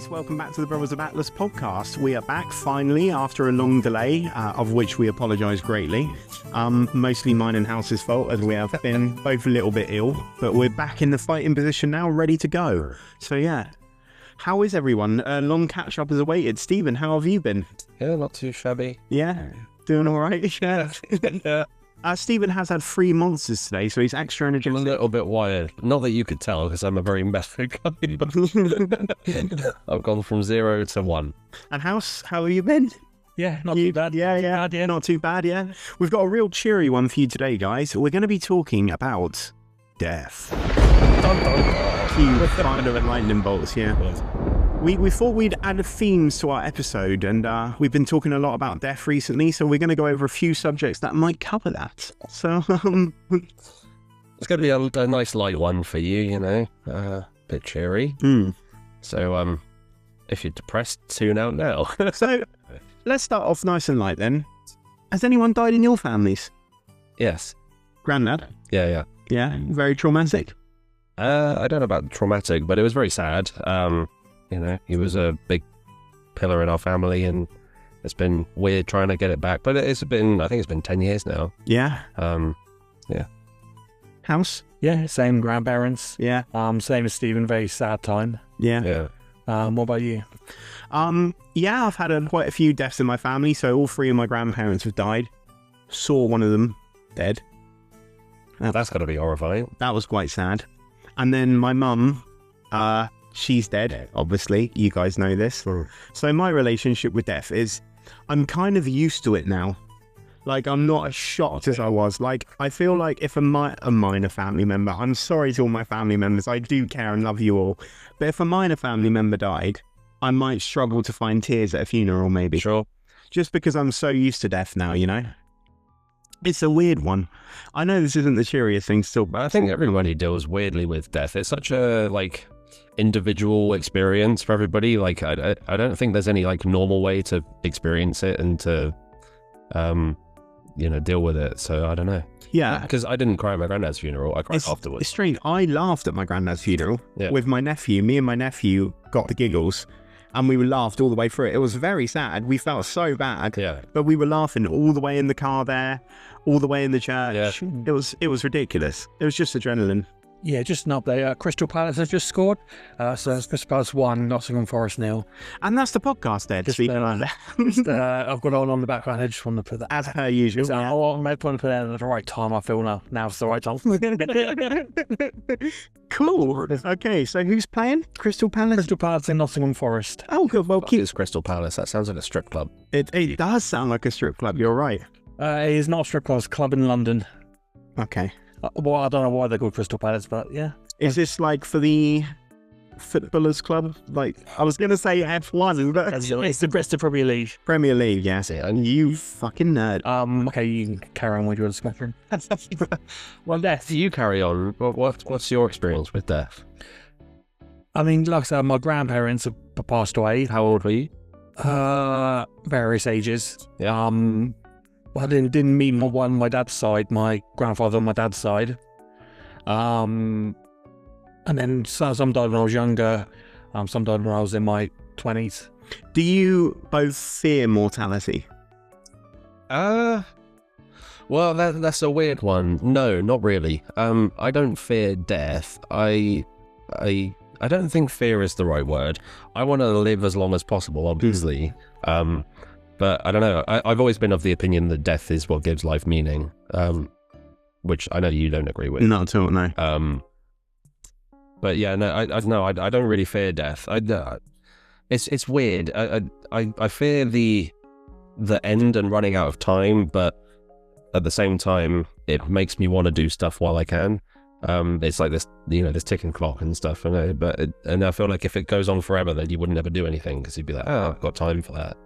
guys, welcome back to the Brothers of Atlas podcast. We are back finally after a long delay, of which we apologise greatly. Mostly mine and House's fault, as we have been both a little bit ill, but we're back in the fighting position now, ready to go. So yeah, how is everyone? Long catch up is awaited. Stephen, how have you been? Yeah, not too shabby. Yeah, doing all right. Yeah. Stephen has had 3 monsters today, so he's extra I'm energetic. a little bit wired. Not that you could tell, because I'm a very messy guy, but I've gone from 0 to 1. And House, how have you been? Yeah, not too bad. Yeah, not too bad, yeah. We've got a real cheery one for you today, guys. We're going to be talking about death. Cue thunder and lightning bolts, yeah. We thought we'd add themes to our episode, and we've been talking a lot about death recently, so we're going to go over a few subjects that might cover that. So, It's going to be a nice light one for you, you know, a bit cheery. So, if you're depressed, tune out now. So, let's start off nice and light then. Has anyone died in your families? Yes. Grandad? Yeah. Yeah, very traumatic. I don't know about traumatic, but it was very sad. You know, he was a big pillar in our family, and it's been weird trying to get it back. But I think it's been 10 years now. Yeah. Yeah. House? Yeah, same grandparents. Yeah. Same as Stephen, very sad time. Yeah. What about you? Yeah, I've had quite a few deaths in my family, so all 3 of my grandparents have died. Saw one of them dead. That's got to be horrifying. That was quite sad. And then my mum, she's dead, obviously. You guys know this. So my relationship with death is, I'm kind of used to it now. Like, I'm not as shocked as I was. Like, I feel like if a minor family member, I'm sorry to all my family members, I do care and love you all. But if a minor family member died, I might struggle to find tears at a funeral, maybe. Sure. Just because I'm so used to death now, you know? It's a weird one. I know this isn't the cheeriest thing still, but I think everybody deals weirdly with death. It's such a, individual experience for everybody. Like, I don't think there's any, normal way to experience it and to, deal with it. So, I don't know. Yeah. Because I didn't cry at my granddad's funeral. I cried afterwards. It's strange. I laughed at my granddad's funeral with my nephew. Me and my nephew got the giggles, and we laughed all the way through it. It was very sad. We felt so bad. Yeah. But we were laughing all the way in the car there, all the way in the church. Yeah. It was ridiculous. It was just adrenaline. Yeah, just an update. Crystal Palace has just scored. So it's Crystal Palace 1, Nottingham Forest 0. And that's the podcast there. I've got on the background. I just want to put that as per usual. So, I want to put it at the right time. I feel now's the right time. Cool. Okay, so who's playing? Crystal Palace? Crystal Palace and Nottingham Forest. Oh, good. Well, Cute. It's Crystal Palace. That sounds like a strip club. It does sound like a strip club. You're right. It is not a strip club. It's a club in London. Okay. Well, I don't know why they're called Crystal Palace, but yeah. Is this for the footballers club? I was going to say F1, but it's the Bristol Premier League. Premier League, yes. And you fucking nerd. Okay, you can carry on with your discussion. Well, death, you carry on. What's your experience with death? I mean, like I said, my grandparents have passed away. How old were you? Various ages. Yeah. I didn't meet one on my dad's side, my grandfather on my dad's side. And then some died when I was younger, some died when I was in my 20s. Do you both fear mortality? Well, that's a weird one. No, not really. I don't fear death. I don't think fear is the right word. I want to live as long as possible, obviously. But I don't know. I've always been of the opinion that death is what gives life meaning, which I know you don't agree with. Not at all, no. But yeah, no, I don't really fear death. It's weird. I fear the end and running out of time, but at the same time, it makes me want to do stuff while I can. It's like this, this ticking clock and stuff. And I feel like if it goes on forever, then you wouldn't ever do anything because you'd be like, oh, I've got time for that.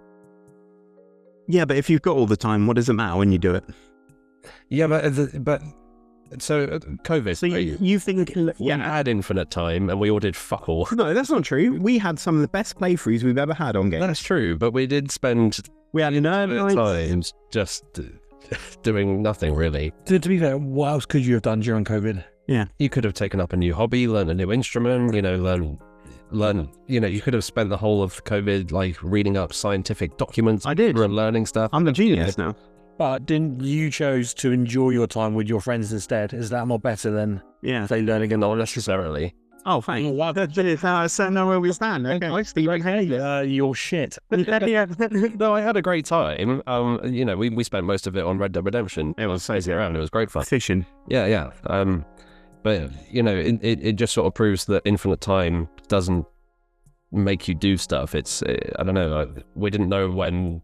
Yeah, but if you've got all the time, what does it matter when you do it? Yeah, but so COVID. So you think we had infinite time and we all did fuck all? No, that's not true. We had some of the best playthroughs we've ever had on games. That's true, but we did spend times just doing nothing really. To be fair, what else could you have done during COVID? Yeah, you could have taken up a new hobby, learned a new instrument, learn learn. You know, you could have spent the whole of COVID like reading up scientific documents. I did. And learning stuff. I'm the genius now. But didn't you chose to enjoy your time with your friends instead? Is that not better than, Yeah. say, learning a knowledge? Necessarily. Oh, thanks. Wow. So know where we stand. Okay. Steve, hey. You're shit. No, I had a great time. You know, we spent most of it on Red Dead Redemption. It was so Crazy around. It was great fun. fishing. Yeah. But you know, it just sort of proves that infinite time doesn't make you do stuff. It's I don't know. We didn't know when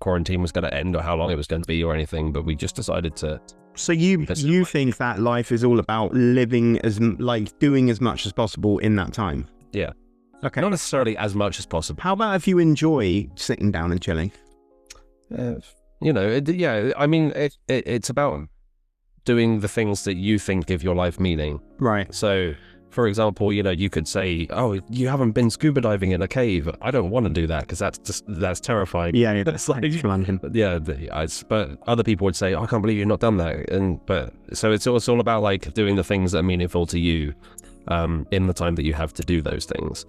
quarantine was going to end or how long it was going to be or anything, but we just decided to. So you think that life is all about living doing as much as possible in that time? Yeah. Okay. Not necessarily as much as possible. How about if you enjoy sitting down and chilling? You know, I mean, it's about doing the things that you think give your life meaning. Right. So, for example, you know, you could say, "Oh, you haven't been scuba diving in a cave." I don't want to do that because that's terrifying. Yeah. It's like, London. yeah, but other people would say, "Oh, I can't believe you've not done that." But so it's all about like doing the things that are meaningful to you, in the time that you have to do those things.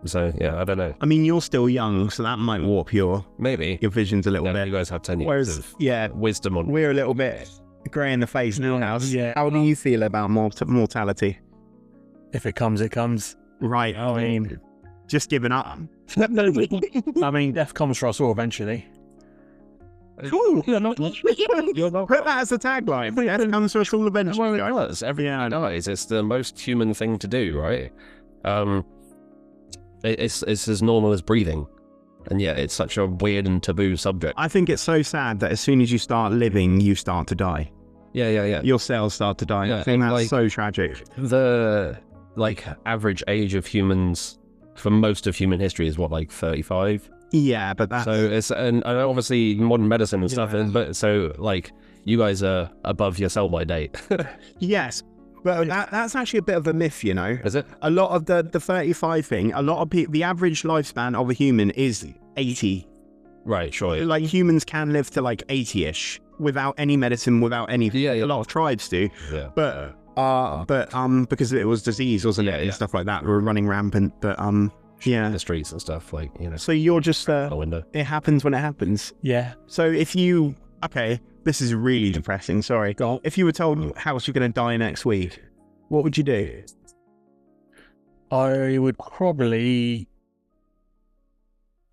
So yeah, I don't know. I mean, you're still young, so that might warp your Maybe visions a little you bit. guys have 10 years Whereas, of yeah, wisdom on. we're a little bit grey in the face now. Yeah. How do you feel about mortality? If it comes, it comes. Right. I mean, Just giving up. I mean, death comes for us all eventually. Cool. Put that as a tagline. Death comes to us all eventually. Well, it does. Everyone dies. It's the most human thing to do, right? It's as normal as breathing, and yet it's such a weird and taboo subject. I think it's so sad that as soon as you start living, you start to die. Yeah. Your cells start to die. Yeah, I think that's like- so tragic. The like average age of humans for most of human history is what, like 35. Yeah, but that's... So it's and obviously modern medicine and stuff. But so like you guys are above your sell-by date. Yes, but that's actually a bit of a myth, you know. Is it? A lot of the 35 thing, a lot of people, the average lifespan of a human is 80. Right. Sure. Like humans can live to like 80-ish without any medicine, without any... Yeah. A lot of tribes do. Yeah. But because it was disease, wasn't it? And stuff like that were running rampant. But yeah. The streets and stuff, like, you know. So you're just A window. it happens when it happens. Yeah. So if you... Okay, this is really depressing, sorry. Go on. If you were told how you're going to die next week, what would you do? I would probably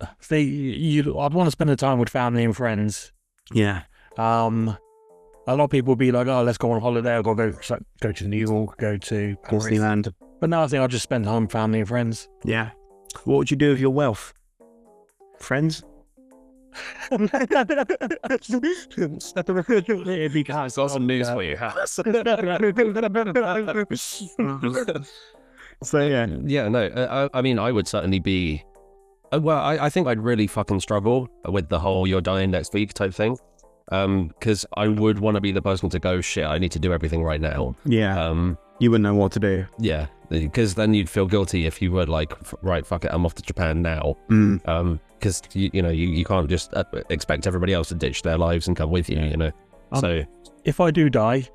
I'd want to spend the time with family and friends. Yeah. A lot of people would be like, "Oh, let's go on holiday. I'll go to New York, go to Paris." Disneyland. But no, I think I'll just spend time with family and friends. Yeah. What would you do with your wealth? Friends? It'd be kind Got some news for you. So yeah. Yeah, no, I mean, I would certainly be... Well, I think I'd really fucking struggle with the whole "you're dying next week" type thing. Because I would want to be the person to go, shit, I need to do everything right now. Yeah. You wouldn't know what to do. Yeah, because then you'd feel guilty if you were like, right, fuck it, I'm off to Japan now. Because, you know, you can't just expect everybody else to ditch their lives and come with you, you know. So... If I do die,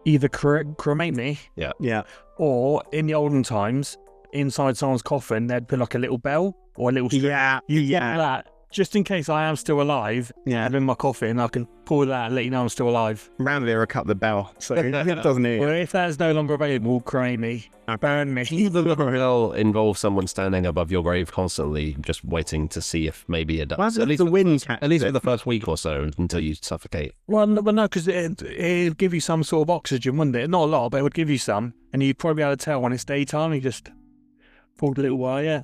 either cremate me, Yeah. or in the olden times, inside someone's coffin, they'd put like a little bell or a little string. Yeah. Yeah. That, just in case I am still alive, Yeah. and in my coffin, I can pull that and let you know I'm still alive. Round there, I cut the bell. So it doesn't it? Well, if that is no longer available, cremate me, burn me. It'll involve someone standing above your grave constantly, just waiting to see if maybe it does. Well, at least the wind At least for the first week or so, until you suffocate. Well, no, because it'd give you some sort of oxygen, wouldn't it? Not a lot, but it would give you some, and you'd probably be able to tell when it's daytime. You just pulled a little while, yeah.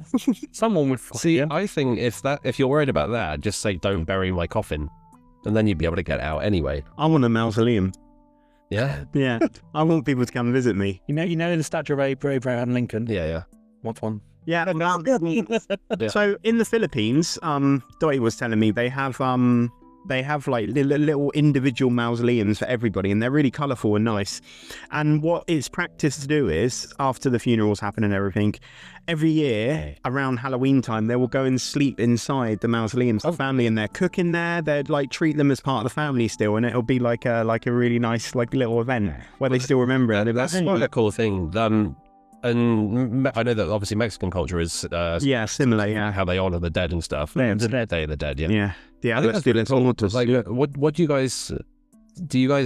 Someone would See, yeah. I think if you're worried about that, just say don't bury my coffin, and then you'd be able to get out anyway. I want a mausoleum. Yeah, Yeah. I want people to come visit me. You know the statue of Abraham Lincoln. yeah. What's one? Yeah. So in the Philippines, Dottie was telling me they have like little individual mausoleums for everybody, and they're really colourful and nice. And what it's practiced to do is, after the funerals happen and everything, every year around Halloween time, they will go and sleep inside the mausoleums. The family, and they're cooking there. They'd like treat them as part of the family still, and it'll be like a really nice like little event where they still remember it. That's quite a cool thing. And I know that obviously Mexican culture is similar. Yeah, how they honor the dead and stuff. Day of the Dead. Day of the Dead. Yeah. yeah. I think that's like, what do you guys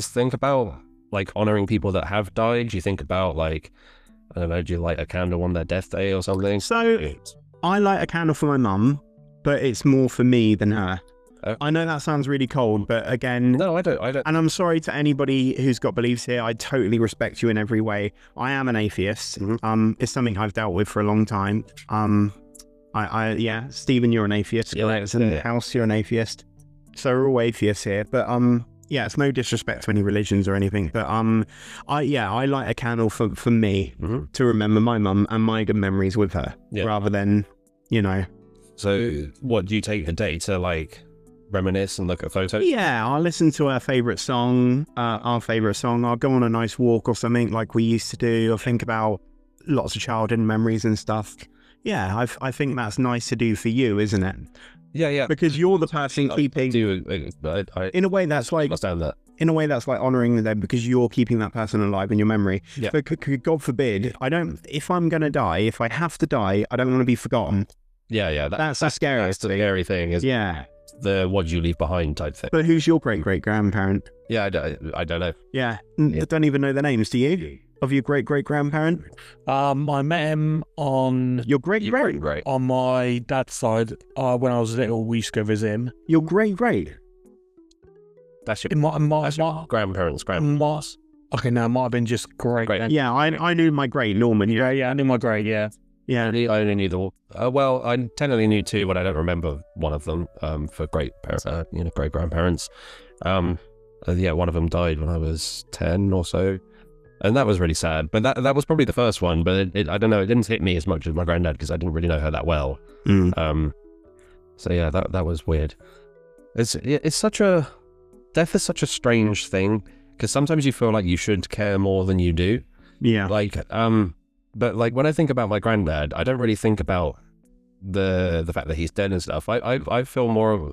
think about like honoring people that have died? Do you think about like, I don't know, do you light a candle on their death day or something? So I light a candle for my mum, but it's more for me than her. Oh. I know that sounds really cold, but again, No, I don't. and I'm sorry to anybody who's got beliefs here. I totally respect you in every way. I am an atheist. It's something I've dealt with for a long time. Stephen, you're an atheist. Yeah, Correct. And House, you're an atheist. So we're all atheists here. But yeah, it's no disrespect to any religions or anything. But I light a candle for me to remember my mum and my good memories with her, rather than, you know. So what do you take a day to like reminisce and look at photos? Yeah, I'll listen to our favourite song. I'll go on a nice walk or something like we used to do. I'll think about lots of childhood memories and stuff. Yeah, I think that's nice to do for you, isn't it? Yeah. Because you're the person keeping. In a way, that's like. Understand that. In a way, that's like honouring them because you're keeping that person alive in your memory. Yeah. But God forbid, if I'm going to die, if I have to die, I don't want to be forgotten. Yeah. That's the scariest That's the scary thing. Is the what did you leave behind type thing. But who's your great-great-grandparent? Yeah, I don't know. Yeah. I don't even know their names, do you? Of your great-great-grandparent? I met him on Your great-great? on my dad's side. When I was little, we used to go visit him. Your great-great? That's your, In my grandparents' grandparents. Okay, no, it might have been just great. Great. Yeah, I knew my great Norman. Yeah, I knew my great. Yeah. Yeah. I only knew the. Well, I technically knew two, but I don't remember one of them. For great grandparents. One of them died when I was 10 or so, and that was really sad. But that was probably the first one. But I don't know. It didn't hit me as much as my granddad because I didn't really know her that well. So yeah, that was weird. It's such a death is such a strange thing because sometimes you feel like you should care more than you do. Yeah. Like But like when I think about my granddad, I don't really think about the fact that he's dead and stuff. I feel more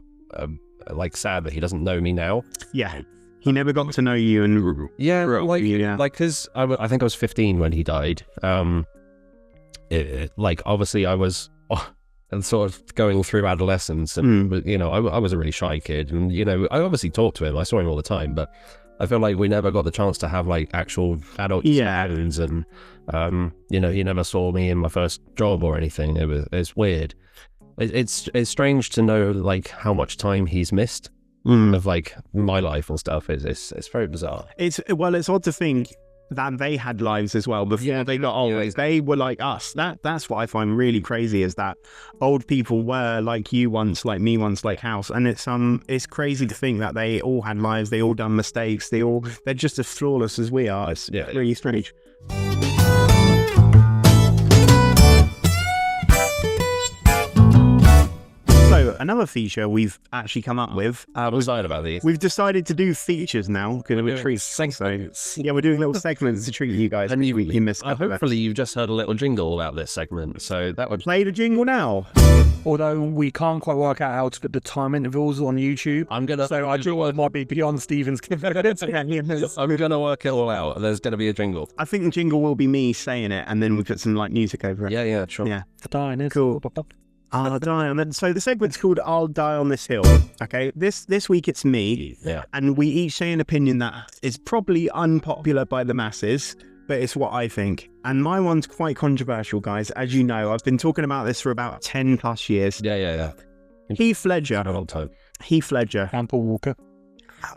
like sad that he doesn't know me now. Yeah. He never got to know you and like because I think I was 15 when he died. Like obviously I was and sort of going through adolescence, and I was a really shy kid, and I obviously talked to him. I saw him all the time, but I feel like we never got the chance to have like actual adult discussions, and he never saw me in my first job or anything. It's weird. It's strange to know like how much time he's missed of like my life and stuff. It's very bizarre. It's odd to think that they had lives as well before they got old. They were like us. That's what I find really crazy is that old people were like you once, like me once, like House, and it's crazy to think that they all had lives, they all done mistakes, they're just as flawless as we are. It's really strange. So another feature we've actually come up with. I'm excited about these. We've decided to do features now because we're treat segments. Yeah, we're doing little segments to treat you guys. And you missed. Hopefully, you've just heard a little jingle about this segment, so that would play the jingle now. Although we can't quite work out how to put the time intervals on YouTube, So I do it might be beyond Stephen's. I'm gonna work it all out. There's gonna be a jingle. I think the jingle will be me saying it, and then we put some like music over it. Yeah, sure. Yeah, cool. I'll die on that. So the segment's called "I'll Die on This Hill." Okay, this week it's me, and we each say an opinion that is probably unpopular by the masses, but it's what I think. And my one's quite controversial, guys. As you know, I've been talking about this for about 10 plus years. Yeah. Heath Ledger. A long time. Heath Ledger. Paul Walker.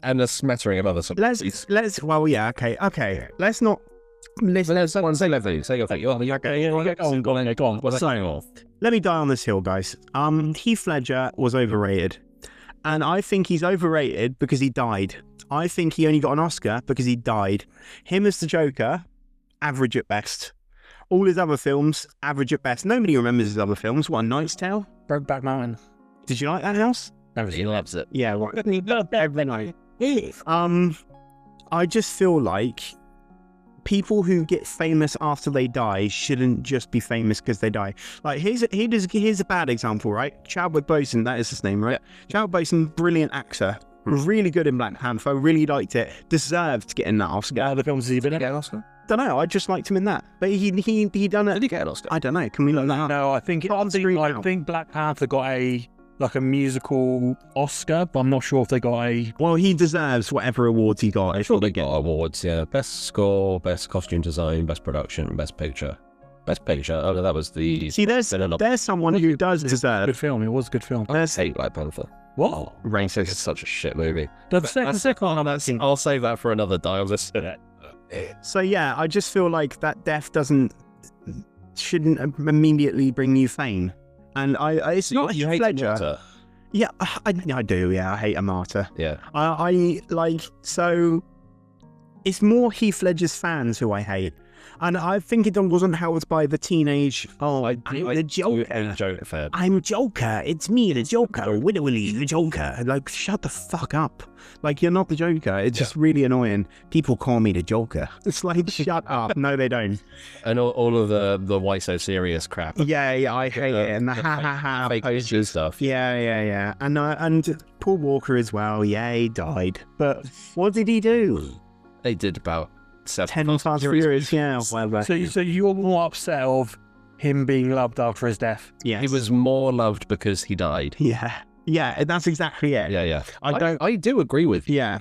And a smattering of other songs. Okay. Let's not. Someone say Leslie. Say your thing. Go on. What's signing off? Let me die on this hill, guys. Heath Ledger was overrated. And I think he's overrated because he died. I think he only got an Oscar because he died. Him as the Joker, average at best. All his other films, average at best. Nobody remembers his other films. What, A Knight's Tale? Brokeback Mountain. Did you like that, House? He loves it. Yeah, right. I just feel like people who get famous after they die shouldn't just be famous because they die. Like here's a bad example, right? Chadwick Boseman, that is his name, right? Chadwick Boseman, brilliant actor, really good in Black Panther, really liked it, deserved getting that Oscar. The films has he been in? Get an Oscar? Don't know. I just liked him in that. But he done it. Did he get an Oscar? I don't know. Can we look that up? No, I think Black Panther got a musical Oscar, but I'm not sure if they got a. Well, he deserves whatever awards he got. I'm sure they got awards, yeah. Best score, best costume design, best production, best picture. Best picture. Oh, no, that was the. See, there's someone who does deserve. Good film. It was a good film. I hate Black Panther. What? Racist. It's such a shit movie. The second one. I'll save that for another day. So yeah, I just feel like that death shouldn't immediately bring you fame. And it's not You Heath hate Ledger. Martyr. Yeah, I do. Yeah, I hate a martyr. Yeah. I like, so it's more Heath Ledger's fans who I hate. And I think it wasn't helped by the teenage, I'm the Joker. I'm Joker. It's me, the Joker. Willy, the Joker. Like, shut the fuck up. Like, you're not the Joker. It's just really annoying. People call me the Joker. It's like, shut up. No, they don't. And all of the why so serious crap. Yeah, I hate it. And the ha fake posters stuff. Yeah. And Paul Walker as well. Yeah, he died. But what did he do? They did about 10 Fast and Furious, yeah. So you're more upset of him being loved after his death? Yes. He was more loved because he died. Yeah, that's exactly it. Yeah. I do agree with you. Yeah.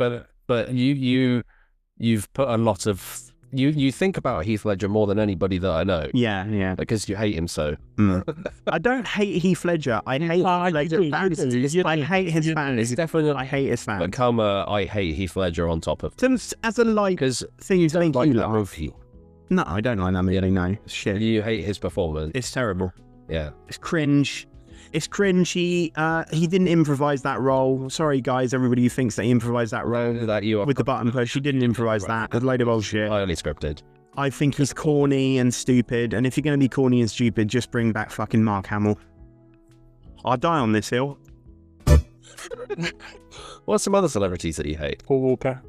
But you've put a lot of you think about Heath Ledger more than anybody that I know. Yeah. Because you hate him so. I don't hate Heath Ledger. I hate Ledger fans. I hate his fans. Definitely, I hate his fans. Become I hate Heath Ledger on top of. As a Because thing you don't like you that love. movie. No, I don't like that movie. No, it's shit. You hate his performance. It's terrible. Yeah. It's cringe. It's cringe. He didn't improvise that role. Sorry, guys, everybody who thinks that he improvised that role That you are with the button push. He didn't improvise that. It's a load of bullshit. highly scripted. I think he's corny and stupid. And if you're going to be corny and stupid, just bring back fucking Mark Hamill. I'll die on this hill. What's some other celebrities that you hate? Paul Walker.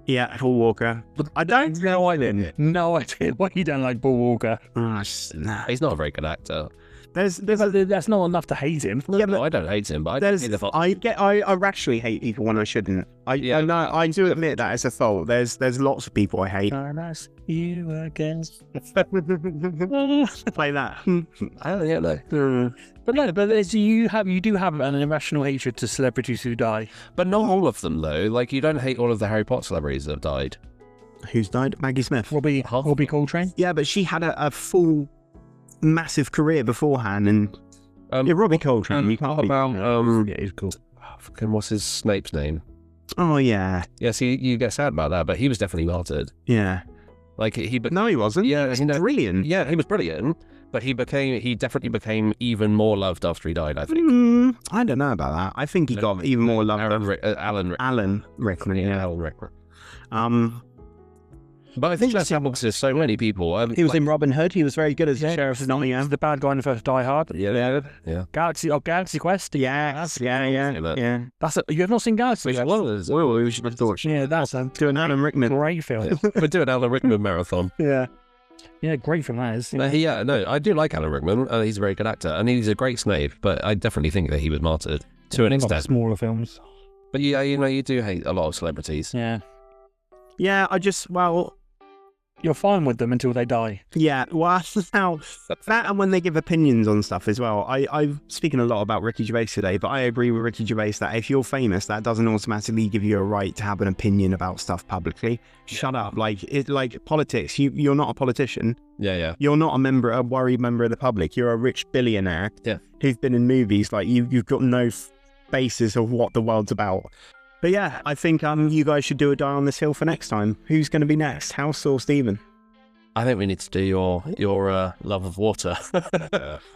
Yeah, Paul Walker. I don't know I didn't. No idea why you don't like Paul Walker. Nah. He's not a very good actor. There's That's not enough to hate him. yeah, No, but I don't hate him, but I rationally hate people when I shouldn't. I know I do admit that it's a fault. There's lots of people I hate. Nice you again. Play that. I don't know. But you do have an irrational hatred to celebrities who die. But not all of them, though. Like, you don't hate all of the Harry Potter celebrities that have died. Who's died? Maggie Smith. Robbie Coltrane. Yeah, but she had a full, massive career beforehand, and Robbie Coltrane. You can't What about Yeah, he's cool. fucking what's his Snape's name? Oh yeah, Yeah, see, you get sad about that, but he was definitely martyred. yeah. Like No, he wasn't. Yeah, He's you know- brilliant. Yeah, he was brilliant, but he definitely became even more loved after he died. I think. I don't know about that. I think he got even more love. Alan Rickman. Yeah, Yeah. Alan Rickman. But I think that's happened to so many people. He was in Robin Hood. He was very good as Sheriff of Nottingham. The bad guy in the first Die Hard. Yeah. Galaxy Quest. Yes. Yeah. You have not seen Galaxy Quest? We should have thought. Yeah, that's a Doing Alan Rickman. great film. We're doing Alan Rickman marathon. Yeah. Yeah, great film that is. No, I do like Alan Rickman. He's a very good actor, and he's a great Snape. But I definitely think that he was martyred to an Not extent. smaller films. But yeah, you do hate a lot of celebrities. Yeah. Yeah. You're fine with them until they die. Yeah, well, now that and when they give opinions on stuff as well. I've speaking a lot about Ricky Gervais today, but I agree with Ricky Gervais that if you're famous, that doesn't automatically give you a right to have an opinion about stuff publicly. Shut up. Like politics. You're not a politician. Yeah. You're not a worried member of the public. You're a rich billionaire. Yeah. Who's been in movies. Like you've got no basis of what the world's about. But yeah, I think you guys should do a Die on this hill for next time. Who's going to be next, House or Stephen? I think we need to do your love of water.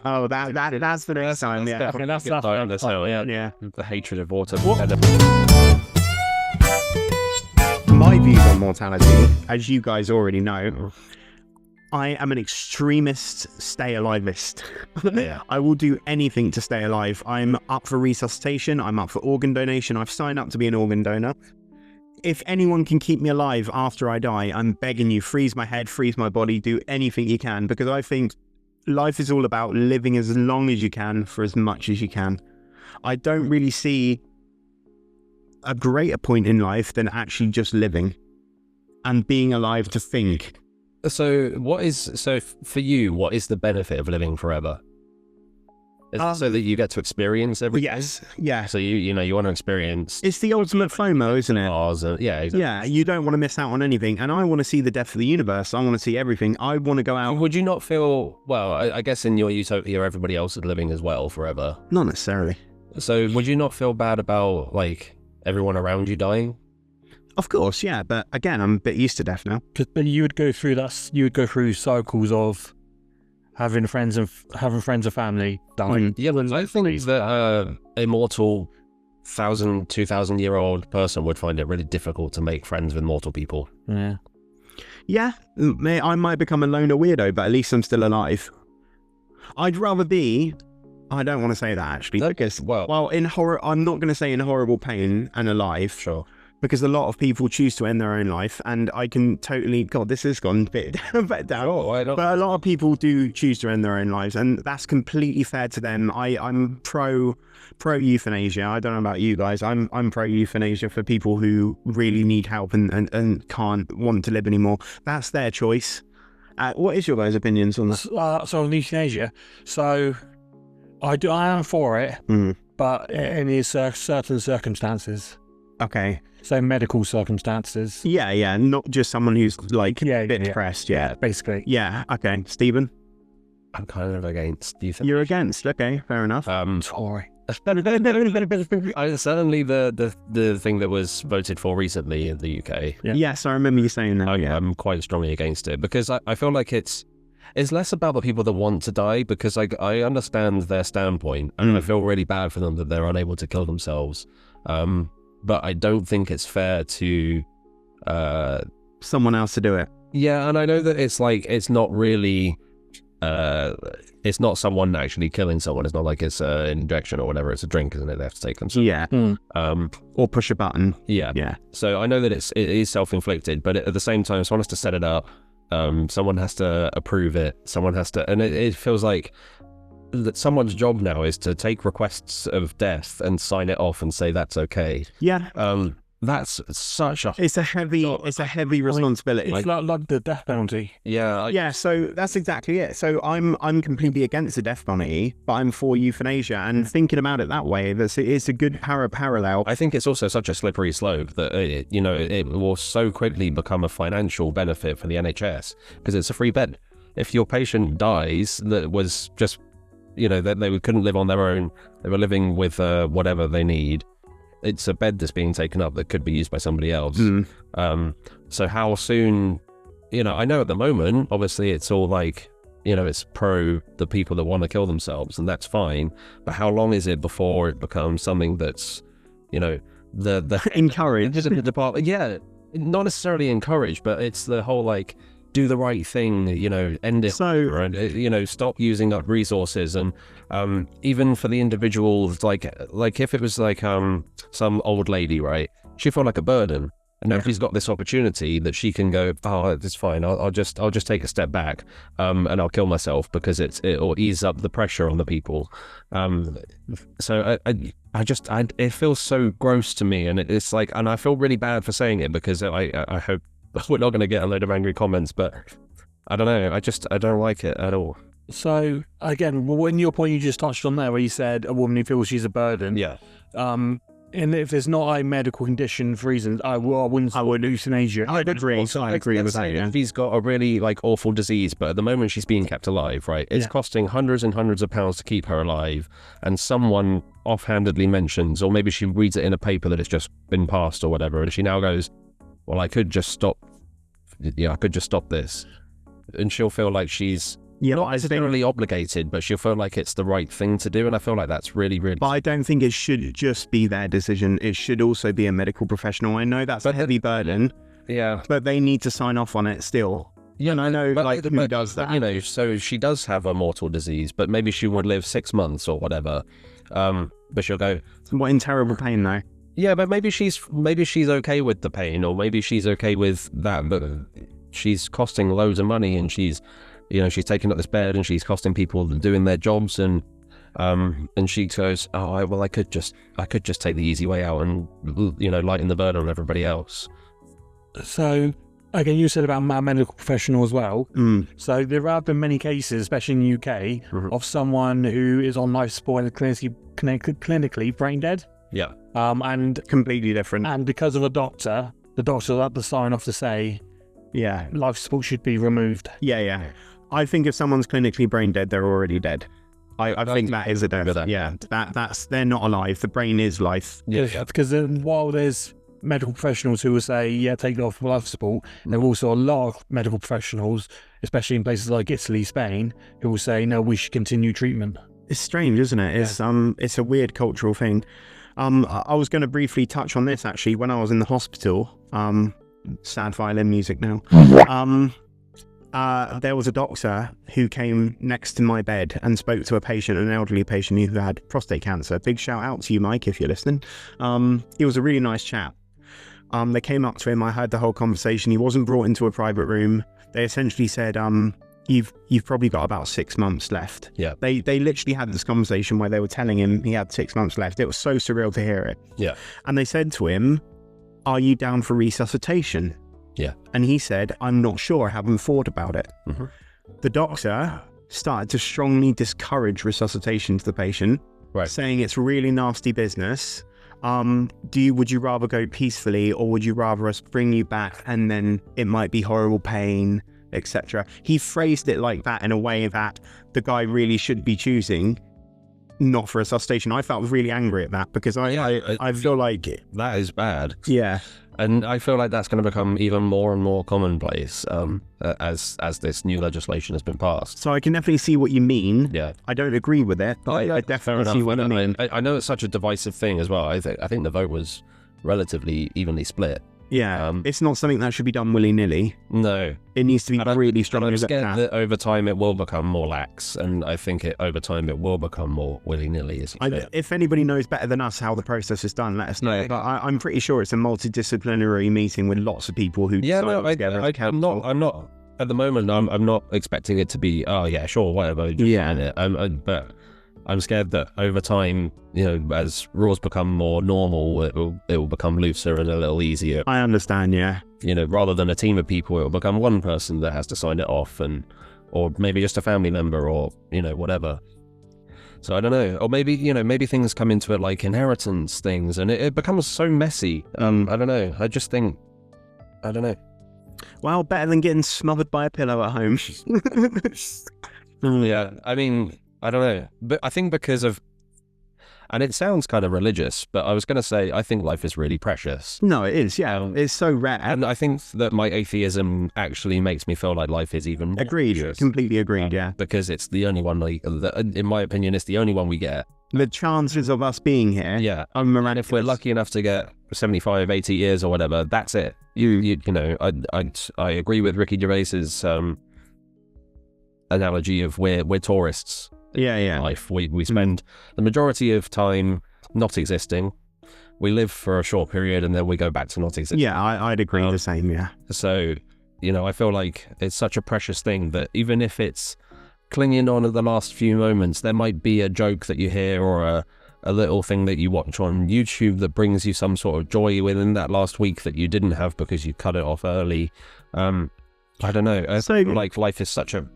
Oh, that's for next time. Yeah, That's Die on this hill, yeah. yeah. The hatred of water. My views on mortality, as you guys already know, I am an extremist stay aliveist. Yeah. I will do anything to stay alive. I'm up for resuscitation. I'm up for organ donation. I've signed up to be an organ donor. If anyone can keep me alive after I die, I'm begging you, freeze my head, freeze my body, do anything you can, because I think life is all about living as long as you can for as much as you can. I don't really see a greater point in life than actually just living and being alive to think So for you, what is the benefit of living forever? Is it so that you get to experience everything? Yes, yeah. So you want to experience It's the ultimate FOMO, isn't it? stars and yeah, exactly. Yeah, you don't want to miss out on anything. And I want to see the depth of the universe. I want to see everything. I want to go out. Would you not feel, well, I guess in your utopia, everybody else is living as well forever. Not necessarily. So would you not feel bad about, like, everyone around you dying? Of course, yeah. But again, I'm a bit used to death now. But you would go through that. You would go through cycles of having friends and family dying. Yeah, but I think that immortal 1,000, 2,000-year-old person would find it really difficult to make friends with mortal people. Yeah. Yeah, I might become a loner weirdo, but at least I'm still alive. I'd rather be... I don't want to say that, actually. No, Because, well, in horror... I'm not going to say in horrible pain and alive. Sure. Because a lot of people choose to end their own life, and I can totally... God, this has gone a bit down. Oh, I don't... But a lot of people do choose to end their own lives, and that's completely fair to them. I'm pro euthanasia. I don't know about you guys. I'm pro euthanasia for people who really need help and can't want to live anymore. That's their choice. What is your guys' opinions on that? So on euthanasia, so I am for it, but in certain circumstances. Okay. So medical circumstances. Yeah. Not just someone who's like Yeah, a bit yeah. depressed. Yeah. Basically. Yeah. Okay. Stephen, I'm kind of against euthanasia. you're against. Okay. Fair enough. Sorry. Certainly the thing that was voted for recently in the UK. Yeah. Yes, I remember you saying that. I'm quite strongly against it because I feel like it's less about the people that want to die, because I understand their standpoint and I feel really bad for them that they're unable to kill themselves. But I don't think it's fair to Someone else to do it. yeah, and I know that it's like it's not really it's not someone actually killing someone. It's not like it's an injection or whatever. It's a drink, isn't it? They have to take themselves. Yeah. Or push a button. Yeah. Yeah. So I know that it is self-inflicted, but at the same time, someone has to set it up. Someone has to approve it. Someone has to, and it feels like that someone's job now is to take requests of death and sign it off and say that's okay. Yeah. That's such a It's a heavy responsibility. It's like the death penalty. Yeah, so that's exactly it. So I'm completely against the death penalty, but I'm for euthanasia. And thinking about it that way, it's a good parallel. I think it's also such a slippery slope that it will so quickly become a financial benefit for the NHS because it's a free bed. If your patient dies that was just that they couldn't live on their own, they were living with whatever they need. It's a bed that's being taken up that could be used by somebody else. So how soon, I know at the moment, obviously it's all like, it's pro the people that want to kill themselves, and that's fine. But how long is it before it becomes something that's, the Encouraged. the department? Yeah, not necessarily encouraged, but it's the whole like, do the right thing, end it, and stop using up resources, and even for the individuals, like if it was like some old lady, right? She felt like a burden, and now she's got this opportunity that she can go, oh, it's fine. I'll just take a step back, and I'll kill myself because it'll ease up the pressure on the people. So it feels so gross to me, and it's like, and I feel really bad for saying it because I hope we're not going to get a load of angry comments, but I don't know. I don't like it at all. So again, when your point you just touched on there, where you said a woman who feels she's a burden. Yeah. And if there's not a medical condition for reasons, I would euthanasia. I'd agree. So I agree with that. Yeah. She's got a really awful disease, but at the moment she's being kept alive, right? It's costing hundreds and hundreds of pounds to keep her alive, and someone offhandedly mentions, or maybe she reads it in a paper that it's just been passed or whatever, and she now goes, well, I could just stop this. And she'll feel like she's not necessarily obligated, but she'll feel like it's the right thing to do. And I feel like that's really, really... But I don't think it should just be their decision. It should also be a medical professional. I know that's a heavy burden. Yeah. But they need to sign off on it still. Yeah, and I know, who does that? So she does have a mortal disease, but maybe she would live 6 months or whatever. But she'll go... What, in terrible pain, though? Yeah, but maybe she's okay with the pain, or maybe she's okay with that, but she's costing loads of money, and she's taking up this bed, and she's costing people doing their jobs, and she goes, oh, well, I could just take the easy way out and lighten the burden on everybody else. So again, you said about medical professional as well. Mm. So there have been many cases, especially in the UK, of someone who is on life support and clinically brain dead. Yeah. And Completely different. and because of the doctor will have to sign off to say Yeah. life support should be removed. Yeah. I think if someone's clinically brain dead, they're already dead. I think that is a death. that. Yeah. That's they're not alive. The brain is life. Yeah. Because while there's medical professionals who will say, yeah, take it off life support, there are also a lot of medical professionals, especially in places like Italy, Spain, who will say, no, we should continue treatment. It's strange, isn't it? It's a weird cultural thing. I was going to briefly touch on this actually when I was in the hospital. Sad violin music now. There was a doctor who came next to my bed and spoke to a patient, an elderly patient who had prostate cancer. Big shout out to you, Mike, if you're listening. He was a really nice chap. They came up to him. I heard the whole conversation. He wasn't brought into a private room. They essentially said, you've probably got about 6 months left. Yeah. They literally had this conversation where they were telling him he had 6 months left. It was so surreal to hear it. Yeah. And they said to him, are you down for resuscitation? Yeah. And he said, I'm not sure. I haven't thought about it. Mm-hmm. The doctor started to strongly discourage resuscitation to the patient, Right. saying it's really nasty business. Would you rather go peacefully, or would you rather us bring you back and then it might be horrible pain, etc.? He phrased it like that in a way that the guy really should be choosing not for resuscitation. I felt really angry at that because I feel like That is bad. yeah. And I feel like that's going to become even more and more commonplace as this new legislation has been passed. So I can definitely see what you mean. Yeah. I don't agree with it, but I definitely see what you mean. I know it's such a divisive thing as well. I think the vote was relatively evenly split. Yeah, it's not something that should be done willy-nilly. No. It needs to be really strong. I'm scared that over time it will become more lax, and I think over time it will become more willy-nilly. If anybody knows better than us how the process is done, let us know. Yeah. But I'm pretty sure it's a multidisciplinary meeting with lots of people who Yeah, decide no, together. I'm not at the moment. I'm not expecting it to be. Oh yeah, sure, whatever. Just Yeah. sign it. But I'm scared that over time, as rules become more normal, it will become looser and a little easier. I understand, yeah. Rather than a team of people, it will become one person that has to sign it off, or maybe just a family member, or whatever. So I don't know, or maybe things come into it like inheritance things, and it becomes so messy. I don't know. I just think, I don't know. Well, better than getting smothered by a pillow at home. Yeah, I mean, I don't know, but I think because of, and it sounds kind of religious, but I was going to say, I think life is really precious. No, it is, yeah. It's so rare. And I think that my atheism actually makes me feel like life is even more Agreed, precious. completely agreed, yeah. Because it's the only one, in my opinion, it's the only one we get. The chances of us being here, Yeah. are And miraculous. if we're lucky enough to get 75, 80 years or whatever, that's it. I agree with Ricky Gervais's analogy of we're tourists. Yeah. Life. We spend the majority of time not existing. We live for a short period and then we go back to not existing. Yeah, I'd agree the same, yeah. So, I feel like it's such a precious thing that even if it's clinging on at the last few moments, there might be a joke that you hear or a little thing that you watch on YouTube that brings you some sort of joy within that last week that you didn't have because you cut it off early. I don't know. I feel like life is such an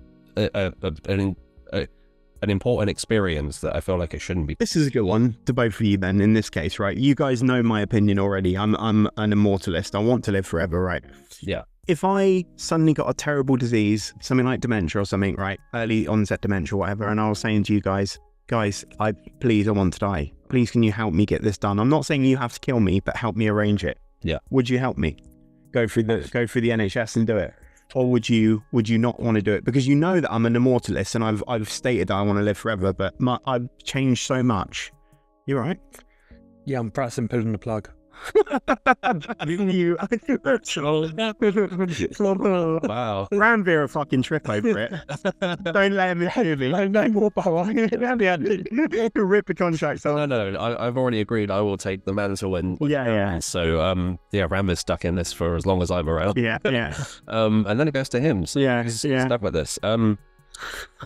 important experience that I feel like it shouldn't be. This is a good one to both of you then, in this case, right? You guys know my opinion already. I'm an immortalist. I want to live forever, right? Yeah. If I suddenly got a terrible disease, something like dementia or something, right? Early onset dementia or whatever, and I was saying to you guys, I want to die. Please, can you help me get this done? I'm not saying you have to kill me, but help me arrange it. Yeah. Would you help me? Go through the NHS and do it? Or would you not want to do it? Because you know that I'm an immortalist and I've stated that I want to live forever, but I've changed so much. You all right? Yeah, I'm pressing pulling the plug. Wow. Ranveer a fucking trip over it. Don't let him hit me. No more power. Rip the contract. So No. I've already agreed. I will take the mantle and yeah. So Rambo's stuck in this for as long as I'm around. Yeah. And then it goes to him. So Yeah, he's yeah. stuck with this.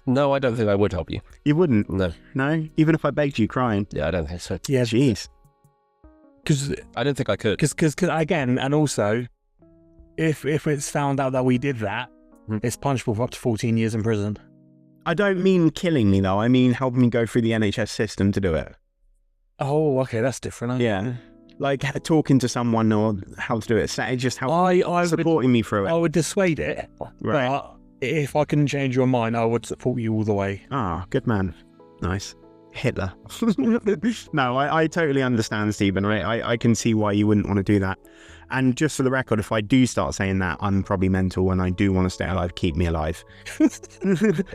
No, I don't think I would help you. You wouldn't? No. Even if I begged you crying? Yeah, I don't think so. Yeah, Jeez. because I don't think I could. again, and also if it's found out that we did that, it's punishable for up to 14 years in prison. I don't mean killing me though. I mean helping me go through the NHS system to do it. Oh, okay, that's different. Yeah. Like talking to someone or how to do it. It's just how supporting me through it. I would dissuade it. Right. But if I can change your mind, I would support you all the way. Ah, good man. Nice. Hitler. No, I totally understand, Stephen, right? I can see why you wouldn't want to do that. And just for the record, if I do start saying that, I'm probably mental and I do want to stay alive. Keep me alive.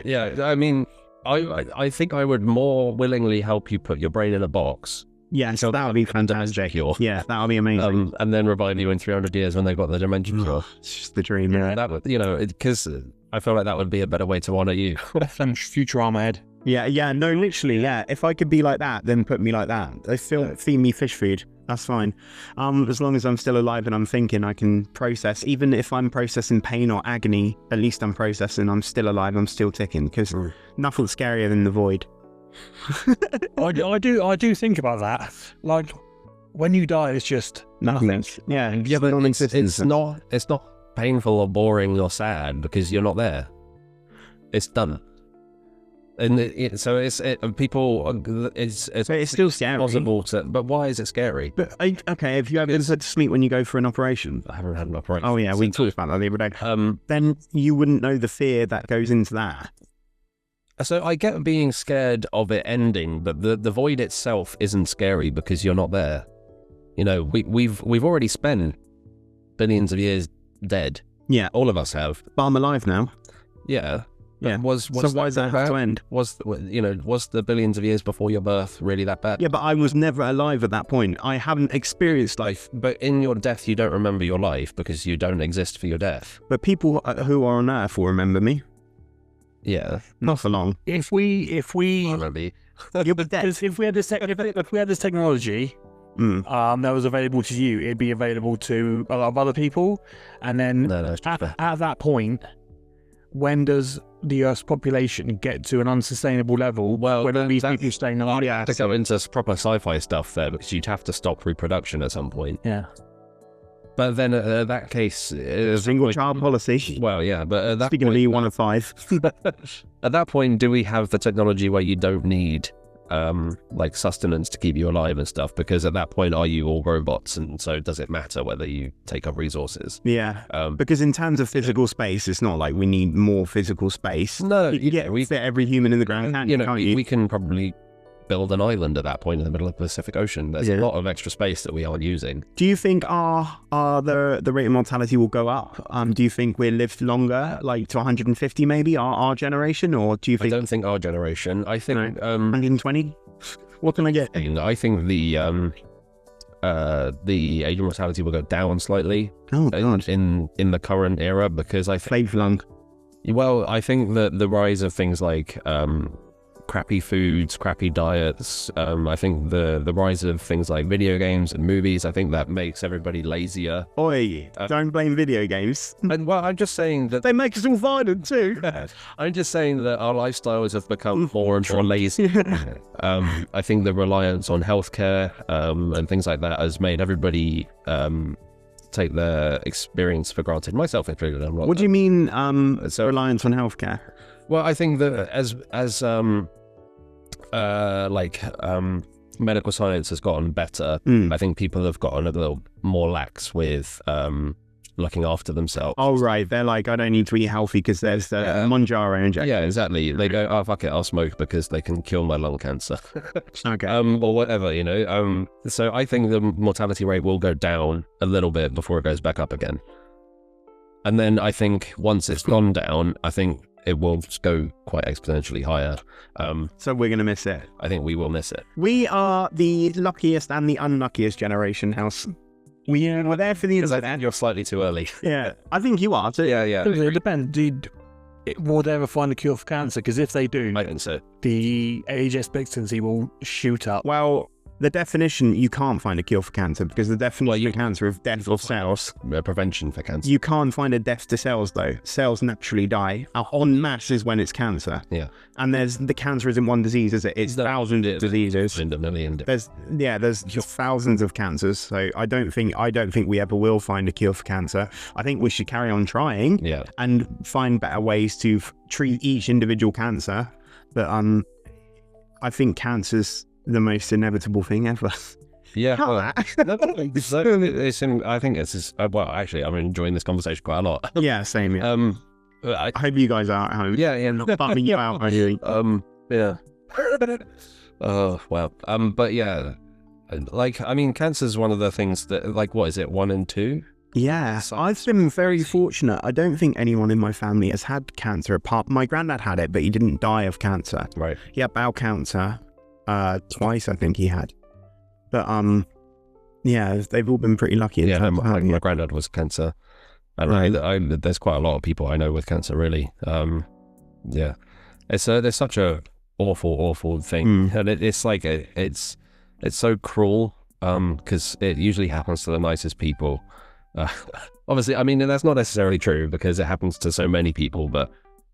Yeah, I mean, I think I would more willingly help you put your brain in a box. Yeah, so that would be fantastic. Yeah, that would be amazing. And then revive you in 300 years when they've got the dimension cure. It's just the dream. Yeah, that would, because I feel like that would be a better way to honour you. Future Armorhead. Yeah, no, literally, yeah. If I could be like that, then put me like that. Feed me fish food. That's fine. As long as I'm still alive and I'm thinking, I can process. Even if I'm processing pain or agony, at least I'm processing. I'm still alive. I'm still ticking. Because nothing's scarier than the void. I do think about that. Like, when you die, it's just nothing. Yeah, but it's not painful or boring or sad because you're not there. It's done. And it's still scary. Possible to, but why is it scary? But okay, have you ever had to sleep when you go for an operation? I haven't had an operation. Oh yeah, we talked about that the other day. Then you wouldn't know the fear that goes into that. So I get being scared of it ending, but the void itself isn't scary because you're not there. We've already spent billions of years dead. Yeah, all of us have. But I'm alive now. Yeah. Yeah. So why does that have to end? Was the billions of years before your birth really that bad? Yeah, but I was never alive at that point. I haven't experienced life. But in your death, you don't remember your life because you don't exist for your death. But people who are on Earth will remember me. Yeah, not for long. If we remember you'll be dead. If we had this technology that was available to you, it'd be available to a lot of other people. And then at that point, when does the Earth's population get to an unsustainable level? Well, when these people staying alive? Yeah, to go into proper sci-fi stuff there because you'd have to stop reproduction at some point. Yeah. But then in that case, single child policy. Well, yeah, but at that speaking point, of E1 of 5. At that point, do we have the technology where you don't need like sustenance to keep you alive and stuff? Because at that point, are you all robots? And so does it matter whether you take up resources? Yeah, because in terms of physical space, it's not like we need more physical space. No, we fit every human in the ground. We can probably build an island at that point in the middle of the Pacific Ocean. There's a lot of extra space that we aren't using. Do you think the rate of mortality will go up? Do you think we'll live longer, like to 150 maybe, our generation? Or do you think... I don't think our generation. I think... 120? What can I get? I think the age of mortality will go down slightly. Oh, God. In the current era, because I think... Flavor lung. Well, I think that the rise of things like... crappy foods, crappy diets. I think the rise of things like video games and movies, I think that makes everybody lazier. Oi, don't blame video games. And well, I'm just saying that they make us all violent too. I'm just saying that our lifestyles have become more and more lazy. I think the reliance on healthcare and things like that has made everybody take their experience for granted, myself included. What do you mean reliance on healthcare? Well, I think that as medical science has gotten better, I think people have gotten a little more lax with looking after themselves. Oh, right. They're like, I don't need to eat healthy because there's the Monjaro injection. Yeah, exactly. They go, oh, fuck it, I'll smoke because they can cure my lung cancer. Okay. Or whatever, So I think the mortality rate will go down a little bit before it goes back up again. And then I think once it's gone down, I think it will just go quite exponentially higher. So we're going to miss it. I think we will miss it. We are the luckiest and the unluckiest generation, House. We're there for the internet. You're slightly too early. Yeah, I think you are too. Yeah. It depends. Will they ever find a cure for cancer? Because if they do, I think so. The age expectancy will shoot up. Well, the definition, you can't find a cure for cancer because the definition of cancer is death of cells. Prevention for cancer. You can't find a death to cells though. Cells naturally die. En masse is when it's cancer. Yeah. And the cancer isn't one disease, is it? It's thousands of diseases. There's thousands of cancers. So I don't think we ever will find a cure for cancer. I think we should carry on trying and find better ways to treat each individual cancer. But I think cancer's the most inevitable thing ever. Yeah, I think it's well, actually, I'm enjoying this conversation quite a lot. Yeah, same. Yeah. I hope you guys are at home. Yeah, not bumming you out. Yeah. Oh wow. But yeah, like I mean, cancer is one of the things that, like, what is it, 1 and 2? Yeah, I've been very fortunate. I don't think anyone in my family has had cancer. Apart, my granddad had it, but he didn't die of cancer. Right. He had bowel cancer. Twice I think he had, but yeah, they've all been pretty lucky. Yeah, my granddad was cancer, and there's quite a lot of people I know with cancer. Really, yeah, there's such a awful thing, and it's like it's so cruel, because it usually happens to the nicest people. Obviously, I mean that's not necessarily true because it happens to so many people, but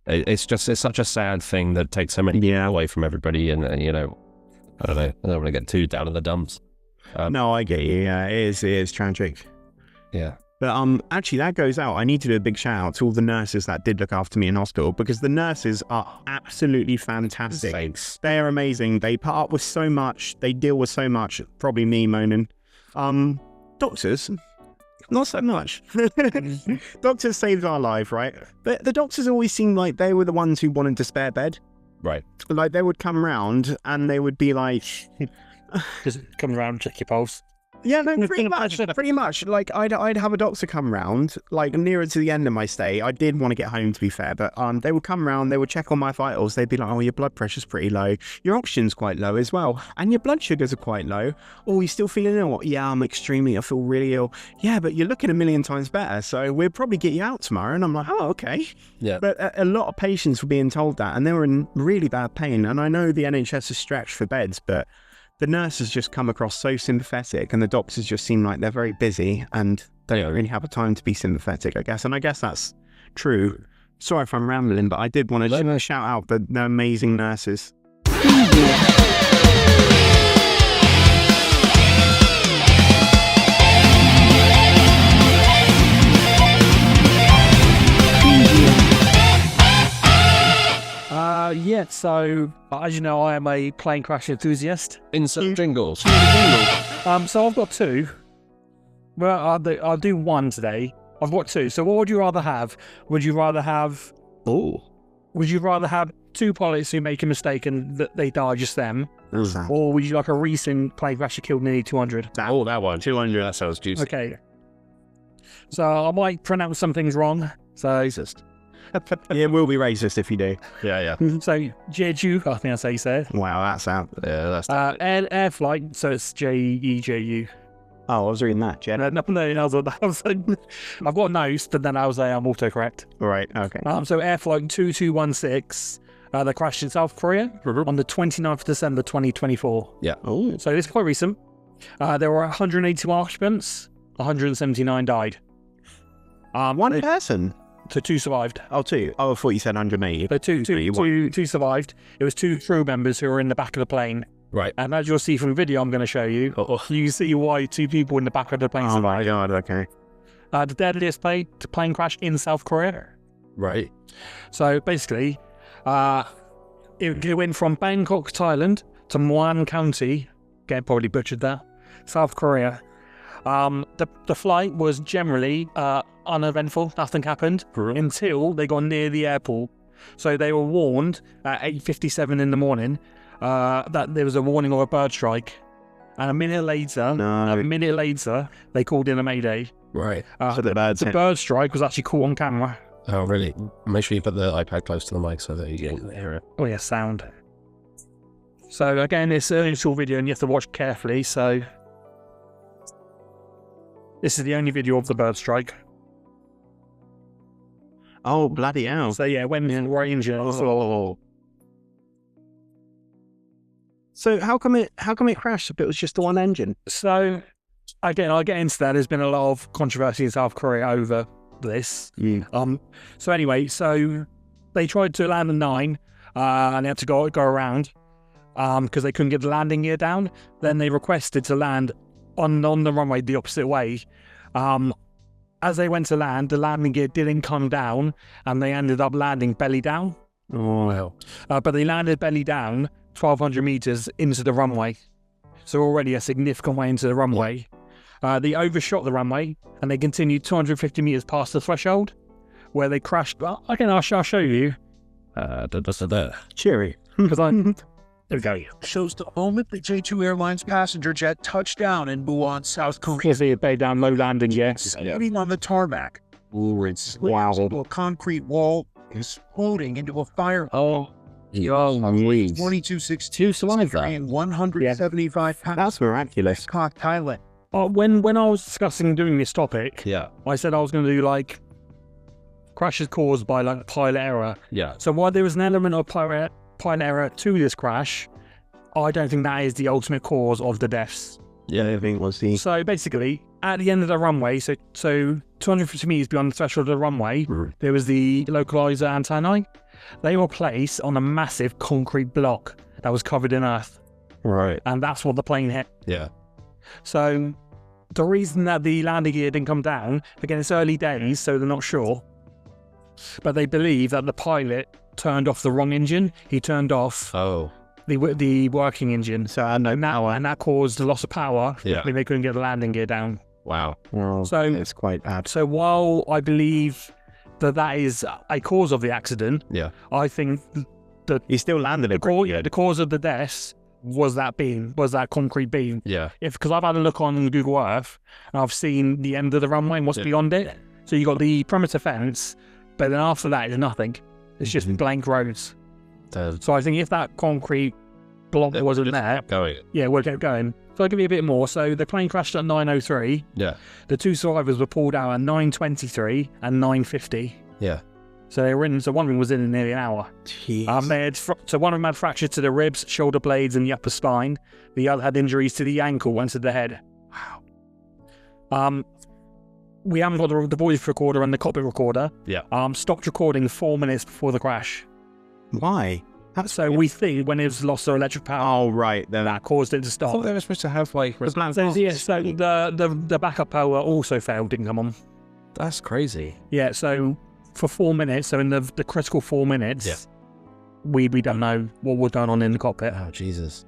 it's such a sad thing that takes so many people away from everybody, and you know. I don't know. I don't want to get too down in the dumps. No, I get you. Yeah, it is tragic. Yeah. But actually, that goes out. I need to do a big shout out to all the nurses that did look after me in hospital because the nurses are absolutely fantastic. Thanks. They are amazing. They put up with so much. They deal with so much. Probably me moaning. Doctors, not so much. Doctors saved our life, right? But the doctors always seemed like they were the ones who wanted to spare bed. Right. Like they would come round and they would be like, just come around and check your pulse. Yeah, no, pretty much. Like I'd have a doctor come round, like nearer to the end of my stay. I did want to get home, to be fair, but they would come round, they would check on my vitals. They'd be like, "Oh, your blood pressure's pretty low. Your oxygen's quite low as well, and your blood sugars are quite low. Oh, you still feeling ill? Yeah, I feel really ill. Yeah, but you're looking a million times better. So we'll probably get you out tomorrow." And I'm like, "Oh, okay." Yeah. But a lot of patients were being told that, and they were in really bad pain. And I know the NHS is stretched for beds, but the nurses just come across so sympathetic, and the doctors just seem like they're very busy and they don't really have a time to be sympathetic, I guess. And I guess that's true. Sorry if I'm rambling, but I did want to shout out the amazing nurses. Yeah, so as you know, I am a plane crash enthusiast. Insert jingles. So I've got two. Well, I'll do one today. I've got two. So what would you rather have? Would you rather have two pilots who make a mistake and that they die just them? Or would you like a recent plane crash that killed nearly 200? That one. 200, that sounds juicy. Okay. So I might pronounce some things wrong. So Racist. Yeah, it will be racist if you do. Yeah. So Jeju, I think that's how you say it. Wow, that's out. Yeah, that's air flight, so it's Jeju. Oh, I was reading that, Jen. No, I've got a nose, but then I'm autocorrect. Right, okay. So air flight 2216, they crashed in South Korea on the 29th of December 2024. Yeah. Oh. So it's quite recent. There were 182 occupants, 179 died. One person? So two survived. Oh, two. Oh, I thought you said 180. So two survived. It was two crew members who were in the back of the plane. Right. And as you'll see from the video I'm going to show you, you can see why two people in the back of the plane survived. Oh my God, okay. The deadliest plane crash in South Korea. Right. So basically, it went from Bangkok, Thailand to Muan County, again probably butchered that, South Korea. The flight was generally uneventful, nothing happened until they got near the airport. So they were warned at 8:57 in the morning that there was a warning of a bird strike. And a minute later, they called in a mayday. Right. So the bird strike was actually caught on camera. Oh, really? Make sure you put the iPad close to the mic so that you can hear it. Oh, yeah, sound. So again, it's an initial video and you have to watch carefully, so... This is the only video of the bird strike. Oh, bloody hell. So yeah, when in range. So how come it crashed if it was just the one engine? So, again, I'll get into that. There's been a lot of controversy in South Korea over this. So anyway, so they tried to land a 9, and they had to go around because they couldn't get the landing gear down. Then they requested to land on the runway the opposite way. As they went to land, the landing gear didn't come down, and they ended up landing belly down. Oh, well. But they landed belly down 1,200 meters into the runway. So already a significant way into the runway. They overshot the runway, and they continued 250 meters past the threshold, where they crashed. Well, again, I'll show you. Cheery. Because there we go. Shows the moment the J2 Airlines passenger jet touched down in Busan, South Korea. Here's the bay down, low landing, yes. Standing on the tarmac. Wow. A concrete wall exploding into a fire. Oh, 2262 survived that. and 175 pounds. That's miraculous. Bangkok, Thailand. When I was discussing doing this topic, yeah, I said I was going to do like crashes caused by like pilot error. yeah. So while there was an element of pilot error to this crash, I don't think that is the ultimate cause of the deaths. Yeah, I think it was the... So basically, at the end of the runway, so 250 meters beyond the threshold of the runway, there was the localizer antennae. They were placed on a massive concrete block that was covered in earth. Right. And that's what the plane hit. Yeah. So the reason that the landing gear didn't come down, again, it's early days, so they're not sure. But they believe that the pilot turned off the wrong engine. He turned off the working engine. So and that caused a loss of power. Yeah. They couldn't get the landing gear down. Wow. Well, So it's quite bad. So while I believe that is a cause of the accident, Yeah. I think He still landed it. the cause of the deaths was that concrete beam. Yeah. Because I've had a look on Google Earth and I've seen the end of the runway and what's beyond it. So you got the perimeter fence, but then after that is nothing. It's just blank roads. So I think if that concrete block wasn't there, Going. yeah, we'll keep going. So I'll give you a bit more. So the plane crashed at 9:03. Yeah. The 2 survivors were pulled out at 9:23 and 9:50. Yeah. So they were in. So one of them was in nearly an hour. Jeez. So one of them had fractures to the ribs, shoulder blades, and the upper spine. The other had injuries to the ankle and to the head. Wow. We haven't got the voice recorder and the cockpit recorder. Yeah. Stopped recording 4 minutes before the crash. Why? So we think when it was lost their electric power, Oh, right. Then that caused it to I stop. thought they were supposed to have like. So the backup power also failed, didn't come on. That's crazy. Yeah, so for 4 minutes, so in the critical 4 minutes, we don't know what was going on in the cockpit. Oh, Jesus.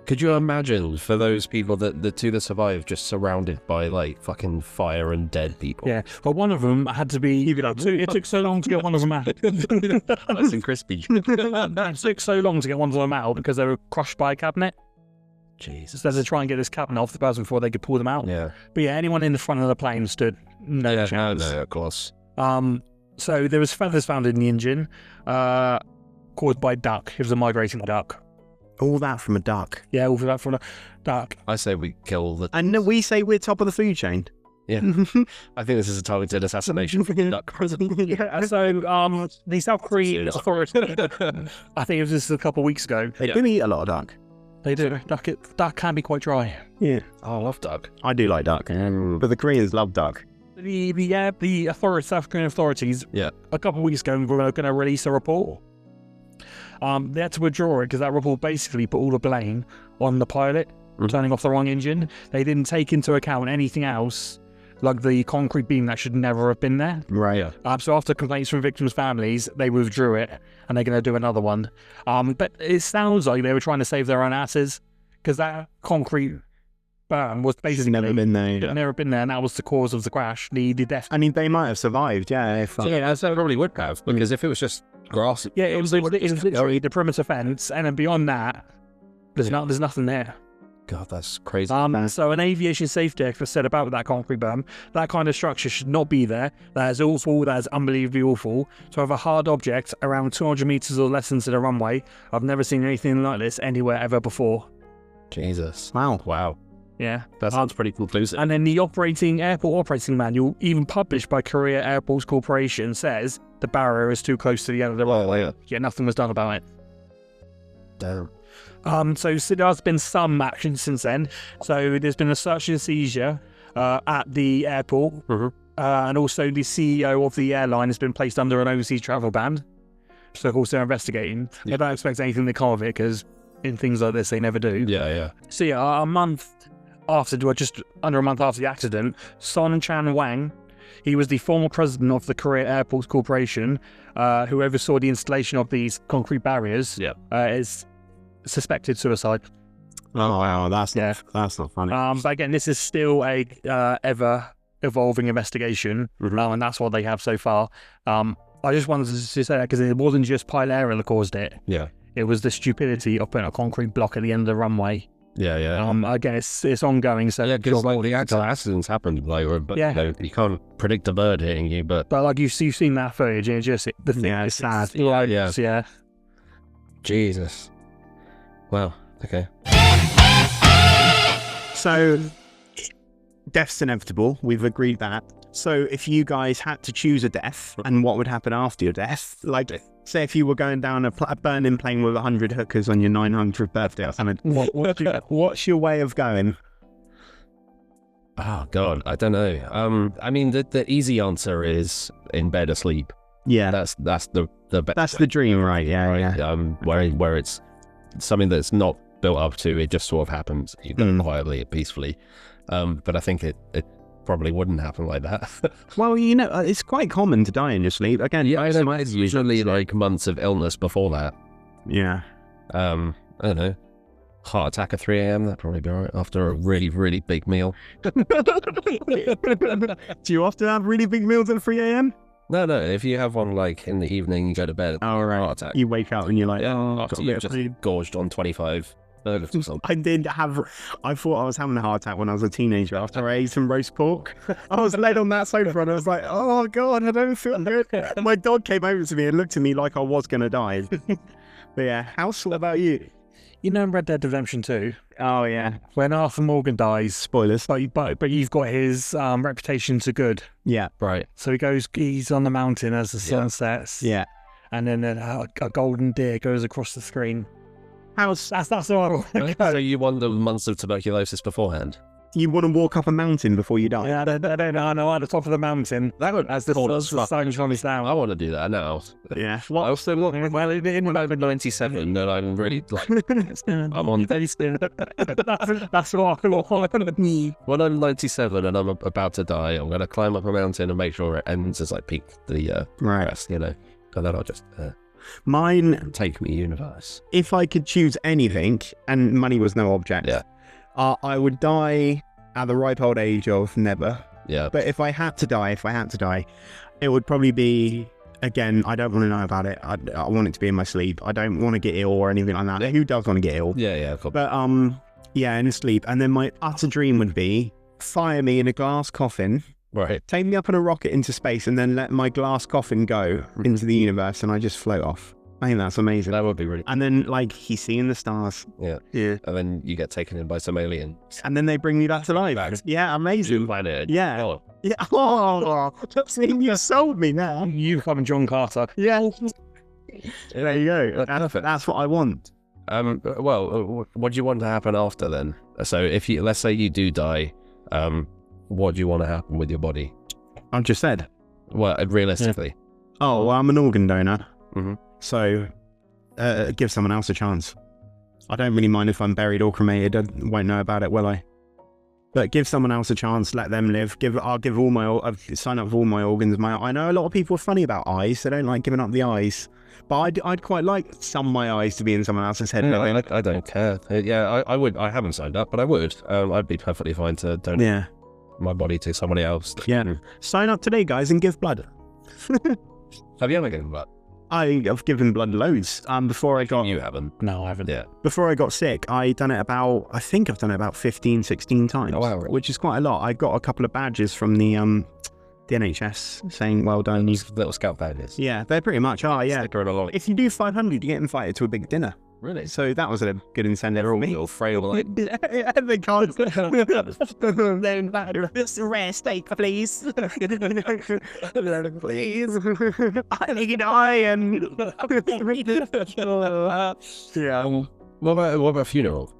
Could you imagine for those people the two that survived just surrounded by like fucking fire and dead people? Yeah, but one of them had to be. It took so long to get one of them out. Nice and crispy. It took so long to get one of them out because they were crushed by a cabinet. Jesus. So they had to try and get this cabinet off the person before they could pull them out. Yeah. But yeah, anyone in the front of the plane stood no chance. No, of course. So there was feathers found in the engine, caused by duck. It was a migrating duck. all that from a duck. Yeah, all that from a duck. I say we kill the. And we say we're top of the food chain. Yeah. I think this is a targeted assassination for the duck president. Yeah, so the South Korean authority, I think it was just a couple of weeks ago. They do eat a lot of duck. They do. Duck can be quite dry. Yeah. Oh, I love duck. I do like duck. But the Koreans love duck. The South Korean authorities, a couple of weeks ago, were going to release a report. They had to withdraw it because that report basically put all the blame on the pilot turning off the wrong engine. They didn't take into account anything else, like the concrete beam that should never have been there. Right. So after complaints from victims' families, they withdrew it, and they're going to do another one. But it sounds like they were trying to save their own asses, because that concrete berm was basically never been there. never been there, and that was the cause of the crash, the death. I mean, they might have survived, yeah. If, Yeah, they probably would have, because if it was just grass. Yeah, it was literally the perimeter fence, and then beyond that, there's nothing there. God, that's crazy. So an aviation safety expert said about that concrete berm, that kind of structure should not be there. That is awful. That is unbelievably awful. To have a hard object around 200 meters or less into the runway, I've never seen anything like this anywhere ever before. Jesus. Wow. Yeah. That sounds pretty conclusive. And then the airport operating manual, even published by Korea Airports Corporation, says the barrier is too close to the end of the runway. Yeah, nothing was done about it. Damn. So there's been some action since then. So there's been a search and seizure at the airport, and also the CEO of the airline has been placed under an overseas travel ban. So of course they're investigating. They don't expect anything to come of it because in things like this they never do. Yeah. So yeah, just under a month after the accident, Son Chan Wang, he was the former president of the Korea Airports Corporation, who oversaw the installation of these concrete barriers. Is suspected suicide. Oh wow, that's not funny. But again, this is still a ever evolving investigation, and that's what they have so far. I just wanted to say that because it wasn't just pilot error that caused it. Yeah. It was the stupidity of putting a concrete block at the end of the runway. Yeah. Again, it's ongoing. So because like the actual accidents happened, but you can't predict a bird hitting you. But like you've seen that footage, and it's sad. Yeah. Jesus. Wow. Okay. So, death's inevitable. We've agreed that. So, if you guys had to choose a death, and what would happen after your death, like, say if you were going down a burning plane with 100 hookers on your 900th birthday or something, what's your way of going? Oh God, I don't know. I mean, the easy answer is in bed asleep. Yeah, that's the best. That's the dream, right? Yeah. Where it's something that's not built up to, it just sort of happens quietly, peacefully. But I think it probably wouldn't happen like that. Well, it's quite common to die in your sleep. Again, it's usually like months of illness before that. Yeah. I don't know. Heart attack at 3 a.m. That'd probably be alright after a really, really big meal. Do you often have really big meals at 3 a.m.? No. If you have one like in the evening, you go to bed. Oh, right. Heart attack. You wake up and you're like, after you've just gorged on 25 burgers or something. I thought I was having a heart attack when I was a teenager after I ate some roast pork. I was laid on that sofa and I was like, oh God, I don't feel good. My dog came over to me and looked at me like I was going to die. But yeah, House, what about you? You know in Red Dead Redemption 2? Oh yeah. When Arthur Morgan dies. Spoilers. But you've got his reputation to good. Yeah. Right. So he's on the mountain as the sun sets. Yeah. And then a golden deer goes across the screen. That's what I want. So you won the months of tuberculosis beforehand? You want to walk up a mountain before you die? Yeah, I know, at the top of the mountain. That would, as the sun comes down. I want to do that now. Yeah. Well, I also look, well, in 97, and I'm really like, I'm on. That's what I want. When I'm 97 and I'm about to die, I'm going to climb up a mountain and make sure it ends as I peak the rest, and then I'll just mine take me universe. If I could choose anything, and money was no object, I would die at the ripe old age of never. Yeah. But if I had to die, it would probably be, again, I don't want to know about it. I want it to be in my sleep. I don't want to get ill or anything like that. Who does want to get ill? Yeah, cool. But in sleep. And then my utter dream would be fire me in a glass coffin. Right. Take me up in a rocket into space and then let my glass coffin go into the universe and I just float off. I think that's amazing. That would be really. And then, like, he's seeing the stars. Yeah. And then you get taken in by some alien. And then they bring me back to life. Yeah, amazing. Planet. Yeah. Oh. Yeah. Oh, you sold me now. You become John Carter. Yeah. There you go. That's what I want. Well, what do you want to happen after then? So, let's say you do die, what do you want to happen with your body? I've just said. Well, realistically. Yeah. Oh, well, I'm an organ donor. Mm-hmm. So, give someone else a chance. I don't really mind if I'm buried or cremated. I won't know about it, will I? But give someone else a chance. Let them live. I'll sign up for all my organs. I know a lot of people are funny about eyes. They don't like giving up the eyes. But I'd quite like some of my eyes to be in someone else's head. No, I don't care. Yeah, I would. I haven't signed up, but I would. I'd be perfectly fine to donate my body to somebody else. Yeah. Sign up today, guys, and give blood. Have you ever given blood? I've given blood loads. Before I got... You haven't? No, I haven't. Yeah. Before I got sick, I think I've done it about 15, 16 times. Oh, wow. Really? Which is quite a lot. I got a couple of badges from the NHS saying, well done. Little scout badges. Yeah, they pretty much are, yeah. Sticker and a lolly. If you do 500, you get invited to a big dinner. Really? So that was a good incentive for me. Little frail, like... They can't... This rare steak, please. Please. I need iron. Yeah. What about funeral?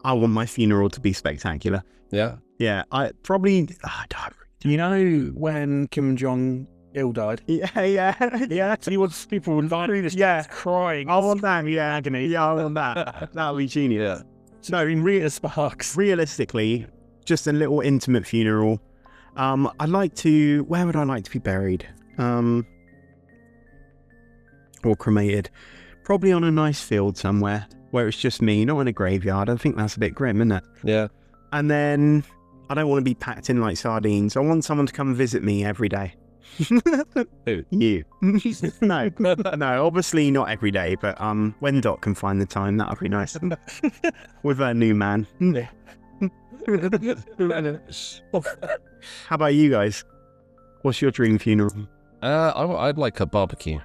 I want my funeral to be spectacular. Yeah. Yeah, I probably. I don't. You know when Kim Jong Il died? Yeah. He wants people lying crying. I want that. Yeah, agony. yeah, I want that. That would be genius. No, in Rita Sparks. Realistically, just a little intimate funeral. I'd like to. Where would I like to be buried? Or cremated? Probably on a nice field somewhere where it's just me, not in a graveyard. I think that's a bit grim, isn't it? Yeah. And then I don't want to be packed in like sardines. I want someone to come visit me every day. Who? You. No, obviously not every day, but when Dot can find the time, that'll be nice. With her new man. How about you guys? What's your dream funeral? I'd like a barbecue.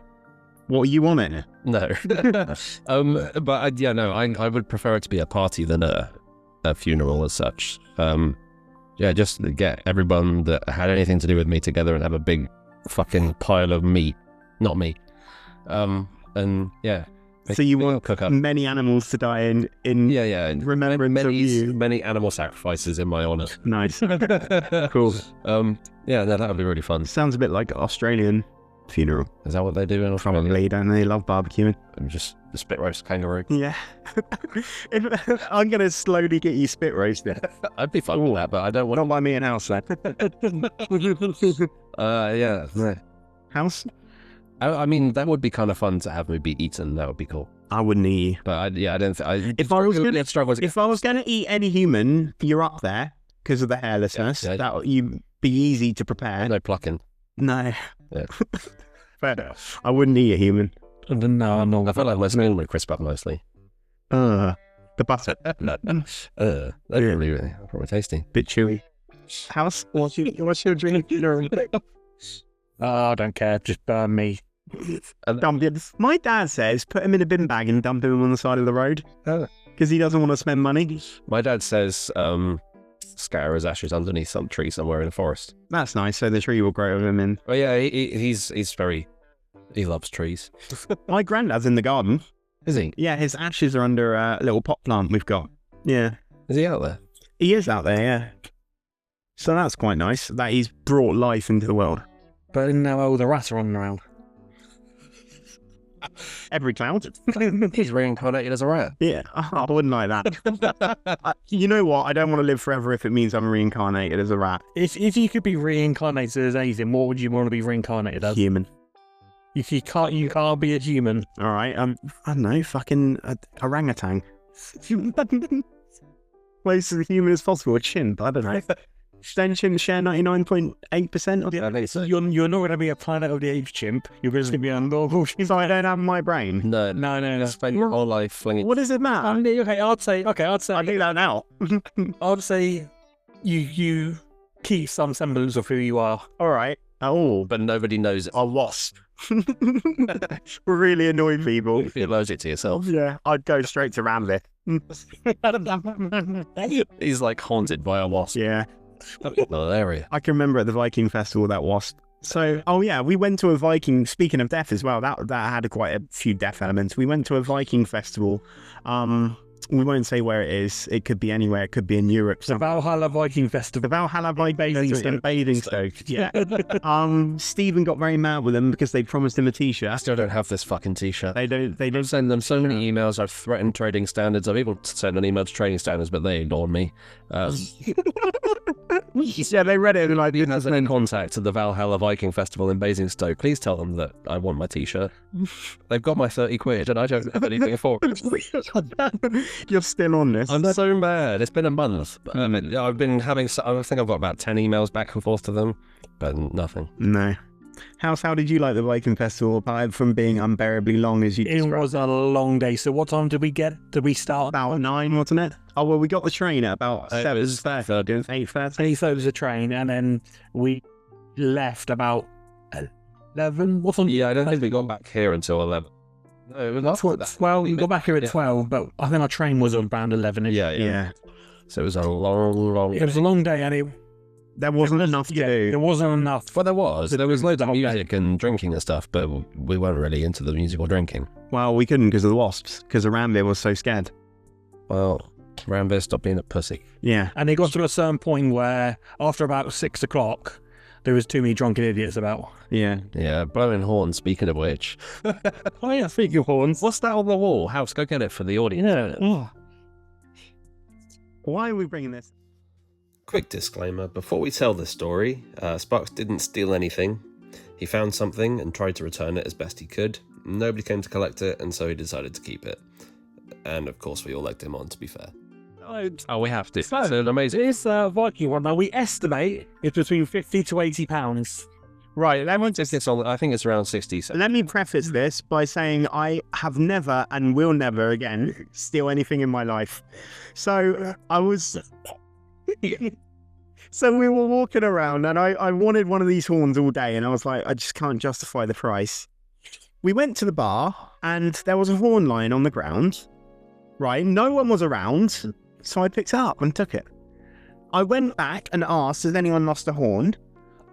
What you want it? No. But I would prefer it to be a party than a funeral as such. Just to get everyone that had anything to do with me together and have a big fucking pile of meat. Not me. And yeah. So you want cook up many animals to die in and remembrance of you? many animal sacrifices in my honour. Nice. Cool. That would be really fun. Sounds a bit like Australian funeral. Is that what they do in Australia? Probably, don't they? Love barbecuing. Just the spit roast kangaroo. Yeah. I'm going to slowly get you spit roasted. I'd be fine with that, but I don't want. Not by me and House, then. Yeah. No. House? I mean, that would be kind of fun to have me be eaten. That would be cool. I wouldn't eat you. But I don't think. If I was going to eat any human, you're up there because of the hairlessness. Yeah. That you'd be easy to prepare. No plucking. No. Yeah. Fair enough. I wouldn't eat a human. No. I feel like let's mainly crisp up nicely. The butter. That's probably tasty. Bit chewy. House? What's your dream funeral? Oh, I don't care. Just burn me. Dump him. My dad says put him in a bin bag and dump him on the side of the road because he doesn't want to spend money. My dad says scatter his ashes underneath some tree somewhere in the forest. That's nice. So the tree will grow with him in. Oh yeah, he's very. He loves trees. My granddad's in the garden. Is he? Yeah, his ashes are under a little pot plant we've got. Yeah. Is he out there? He is out there, yeah. So that's quite nice that he's brought life into the world. But now all the rats are running around. Every cloud. He's reincarnated as a rat. Yeah, I wouldn't like that. You know what? I don't want to live forever if it means I'm reincarnated as a rat. If you could be reincarnated as anything, what would you want to be reincarnated as? Human. If you can't be a human. All right. I don't know. Fucking orangutan. Close to the human as possible. A chimp. I don't know. Then chimps share 99.8% of the. You're not going to be a Planet of the Apes chimp. You're going to be a normal chimp. So I don't have my brain. No. Spend your whole life flinging. What does it matter? Okay, I'd say. I do that now. I'd say you keep some semblance of who you are. All right. Oh, But nobody knows it. a wasp. Really annoying people. If you're allergic to yourself. Yeah, I'd go straight to Ramley. He's like haunted by a wasp. Yeah, Hilarious. I can remember at the Viking Festival that wasp. So, we went to a Viking. Speaking of death as well, that had quite a few death elements. We went to a Viking festival. We won't say where it is. It could be anywhere. It could be in Europe. The Valhalla Viking Festival. The Valhalla Viking Festival in Basingstoke. Yeah. Stephen got very mad with them because they promised him a I T-shirt. still don't have this fucking t-shirt. They don't. I've sent them so many emails. I've threatened trading standards. I've even sent an email to trading standards, but they ignored me. Yeah, they read it and like, If has any contact to the Valhalla Viking Festival in Basingstoke, please tell them that I want my t-shirt. They've got my 30 quid and I don't have anything for it. You're still on this. I'm so mad. It's been a month. I've been having. I think I've got about 10 emails back and forth to them, but nothing. No. How did you like the Viking Festival apart from being unbearably long as you It described? was a long day. So what time did we get? Did we start? About 9, wasn't it? Oh, well, we got the train at about 7. It was 8:30. 8:30. So it was a train, and then we left about 11. What time? Yeah, I don't think we got back here until 11. No, it was after that. Well, we got back here at Yeah. 12, but I think our train was around 11. Yeah. Yeah. So it was a long. It was a long day, and There wasn't enough to do. There wasn't enough. Well, there was loads of music and drinking and stuff, but we weren't really into the music or drinking. Well, we couldn't because of the wasps, because Arambe was so scared. Well, Rambo stopped being a pussy. Yeah. And it got to a certain point where, after about 6 o'clock, there was too many drunken idiots about. Yeah. Yeah, blowing horns, speaking of which. Oh yeah, speaking of horns. What's that on the wall? House, go get it for the audience. Yeah. Oh. Why are we bringing this? Quick disclaimer, before we tell this story, Sparks didn't steal anything. He found something and tried to return it as best he could. Nobody came to collect it, and so he decided to keep it. And of course we all legged him on, to be fair. Oh, we have to. It's an amazing... This Viking one, now we estimate it's between £50 to £80. Right, I think it's around 60. So. let me preface this by saying I have never and will never again steal anything in my life. So I was... So we were walking around and I wanted one of these horns all day and I was like, I just can't justify the price. We went to the bar and there was a horn lying on the ground. Right, no one was around, so I picked it up and took it. I went back and asked, has anyone lost a horn?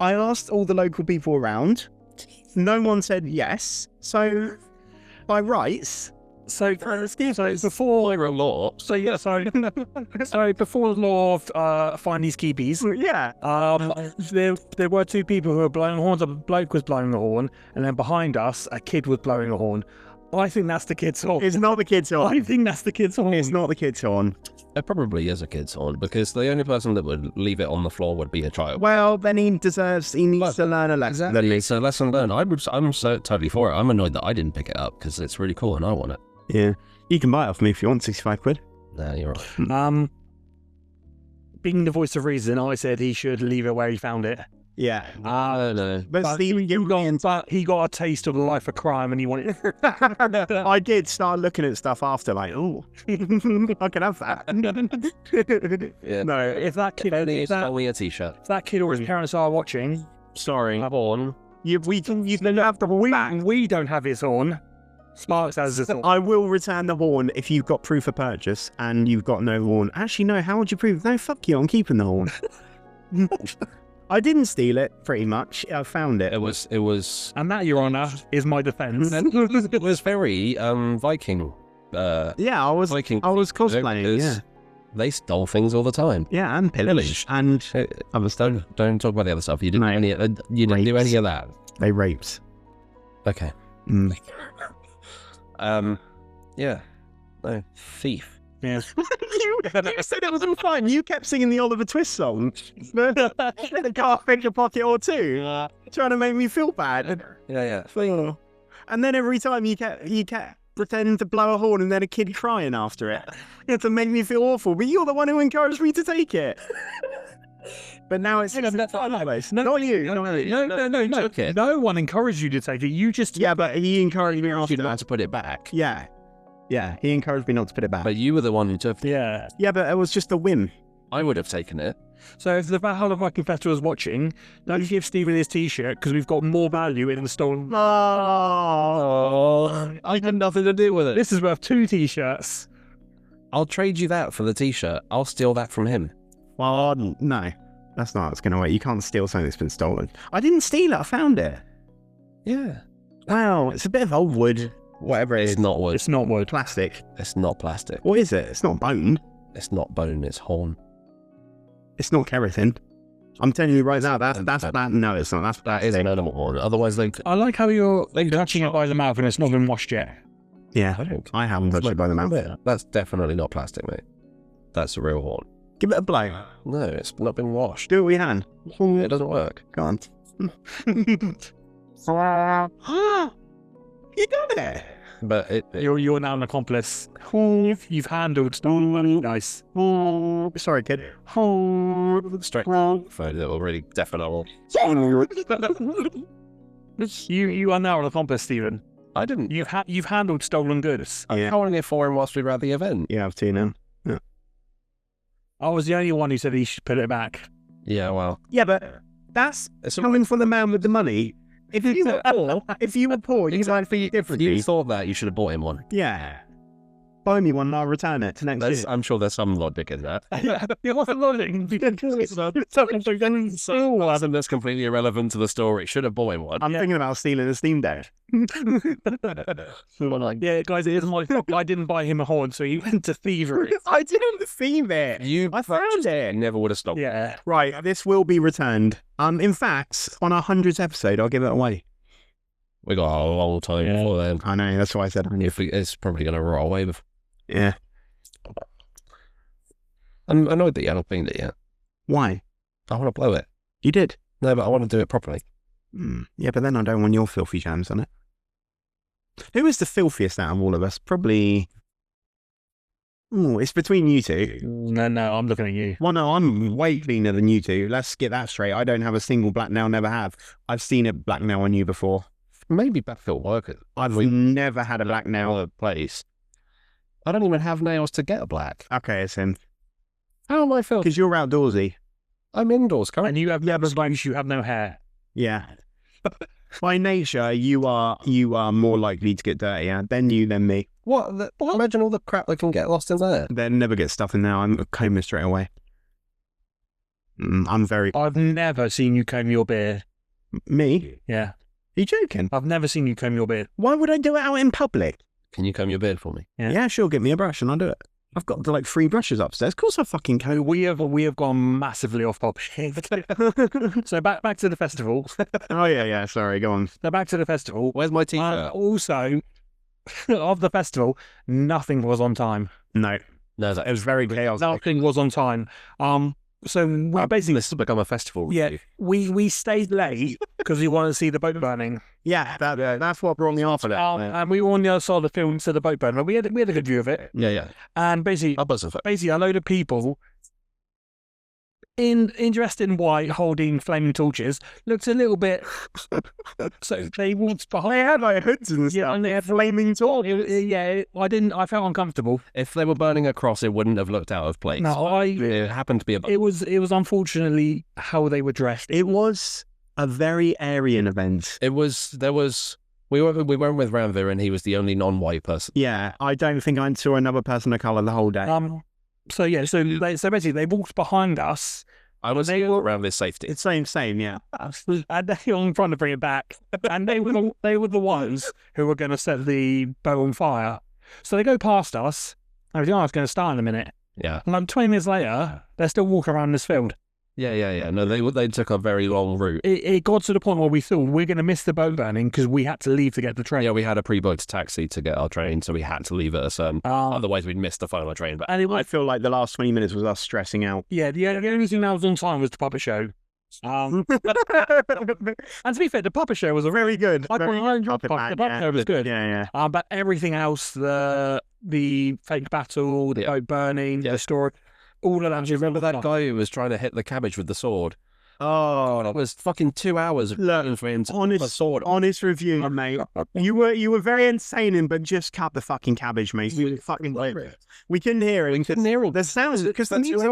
I asked all the local people around. No one said yes. So, by rights... So before law. So before the law of find these keepies, Yeah. there were 2 people who were blowing horns. A bloke was blowing a horn, and then behind us, a kid was blowing a horn. I think that's the kid's horn. It's not the kid's horn. I think that's the kid's horn. It's not the kid's horn. It probably is a kid's horn, because the only person that would leave it on the floor would be a child. Well, then he needs to learn a lesson. Exactly. It's a lesson learned. I'm so totally for it. I'm annoyed that I didn't pick it up, because it's really cool and I want it. Yeah. You can buy it off me if you want, 65 quid. Nah, you're right. Being the voice of reason, I said he should leave it where he found it. Yeah. No. But he got a taste of the life of crime and he wanted I did start looking at stuff after, like, oh, I can have that. Yeah. No, if that kid only a t-shirt. if that kid or his parents are watching, sorry, Horn. You don't have the horn. we don't have his horn. Sparks has his horn. I will return the horn if you've got proof of purchase and you've got no horn. Actually, no, how would you prove? No, fuck you, I'm keeping the horn. I didn't steal it, pretty much. I found it. It was And that, Your Honour, is my defence. it was very Viking. Yeah, I was Viking. cosplaying, yeah. They stole things all the time. Yeah, and pillage. And other stuff. Don't talk about the other stuff. You didn't do any of that. They raped. Okay. Mm. Yeah. No. Thief. Yes. you said it wasn't fun. You kept singing the Oliver Twist song. The car finger pocket or two. Trying to make me feel bad. Yeah. And then every time you kept pretending to blow a horn and then a kid crying after it. You had to make me feel awful. But you're the one who encouraged me to take it. But now it's not you. No. Took it. No one encouraged you to take it. You just... Yeah, but he encouraged me after You not that. to put it back. Yeah, he encouraged me not to put it back. But you were the one who took it. Yeah. Yeah, but it was just a whim. I would have taken it. So if the Valhalla Viking Festival is watching, don't give Stephen his t-shirt because we've got more value in the stolen... Oh, I had nothing to do with it. This is worth 2 t-shirts. I'll trade you that for the t-shirt. I'll steal that from him. Well, no. That's not how it's going to work. You can't steal something that's been stolen. I didn't steal it. I found it. Yeah. Wow, it's a bit of old wood. Whatever it is. It's not wood. It's not wood. Plastic. It's not plastic. What is it? It's not bone. It's not bone. It's horn. It's not keratin. I'm telling you right now, that's that. No, it's not. That is an animal horn. Otherwise, I like how you're touching it by the mouth and it's not been washed yet. Yeah, I don't. I haven't touched it by the mouth. That's definitely not plastic, mate. That's a real horn. Give it a blow. No, it's not been washed. Do it with your hand. It doesn't work. Go on. You done it. But You're now an accomplice. You've handled stolen. Nice. Sorry, kid. straight for the already definite. You are now an accomplice, Stephen. I didn't. You've handled stolen goods. I'm calling it for him whilst we were at the event. You have to now. Yeah. I was the only one who said he should put it back. Yeah, well. Yeah, but that's coming from the man with the money. If you were poor, you might feel differently. You thought that, you should have bought him one. Yeah. buy me one and I'll return it to next year. I'm sure there's some logic in that. It wasn't loading. Something that's completely irrelevant to the story. Should have bought him one. I'm thinking about stealing a Steam Deck. Yeah, guys, it isn't my fault. I didn't buy him a horn, so he went to thievery. I didn't see it. I found it. Never would have stopped. Yeah. Right, this will be returned. In fact, on our 100th episode, I'll give it away. We got a long time before then. I know, that's why I said. It's probably going to roll away. Yeah. I'm annoyed that you haven't cleaned it yet. Why? I want to blow it. You did? No, but I want to do it properly. Yeah, but then I don't want your filthy jams on it. Who is the filthiest out of all of us? Probably... it's between you two. No, I'm looking at you. Well, no, I'm way cleaner than you two. Let's get that straight. I don't have a single black nail, never have. I've seen a black nail on you before. Maybe Backfield workers. I've never had a black nail. Place. I don't even have nails to get a black. Okay, it's him. How am I filthy? Because you're outdoorsy. I'm indoors currently. And you have never blanked, you have no hair. Yeah. By nature, you are more likely to get dirtier. Then you, then me. What? Imagine all the crap that can get lost in there. Then never get stuff in there. I'm combing straight away. I'm very... I've never seen you comb your beard. Me? Yeah. Are you joking? I've never seen you comb your beard. Why would I do it out in public? Can you comb your beard for me? Yeah. Sure, get me a brush and I'll do it. I've got like 3 brushes upstairs. Of course I fucking can. We have gone massively off topic. So back to the festival. Oh yeah, sorry, go on. So back to the festival. Where's my t-shirt? Also, of the festival, nothing was on time. No, it was very chaotic. Nothing was on time. So we basically, this has become a festival. yeah, we stayed late because we wanted to see the boat burning. Yeah, that's what brought me off of that. And we were on the other side of the film to the boat burning. But we had a good view of it. Yeah. And basically a load of people dressed in white holding flaming torches looked a little bit. So they walked behind. They had like hoods and stuff. And they had flaming torches. I felt uncomfortable. If they were burning a cross, it wouldn't have looked out of place. No, it happened to be a. It was unfortunately how they were dressed. It was a very Aryan event. It was. There was. We went with Ranvir, and he was the only non-white person. Yeah, I don't think I saw another person of colour the whole day. So basically they walked behind us. I was around this safety. It's same, yeah. And they were trying to bring it back. And they were the ones who were going to set the boat on fire. So they go past us. I was going to start in a minute. Yeah. And like 20 minutes later, they're still walking around this field. Yeah. No, they took a very long route. It got to the point where we thought we're going to miss the boat burning because we had to leave to get the train. Yeah, we had a pre-booked taxi to get our train, so we had to leave at a certain. Otherwise, we'd miss the final train. But I feel like the last 20 minutes was us stressing out. Yeah, the only thing that was on time was the puppet show. And to be fair, the puppet show was Very good. I enjoyed the puppet show was good. Yeah. But everything else, the fake battle, the boat burning, the story, all of that. Do you remember that guy who was trying to hit the cabbage with the sword? Oh, it was fucking 2 hours of learning for him to honest a sword. Honest review, mate. You were very entertaining, but just cut the fucking cabbage, mate. We couldn't hear it. We couldn't hear all the sounds because the music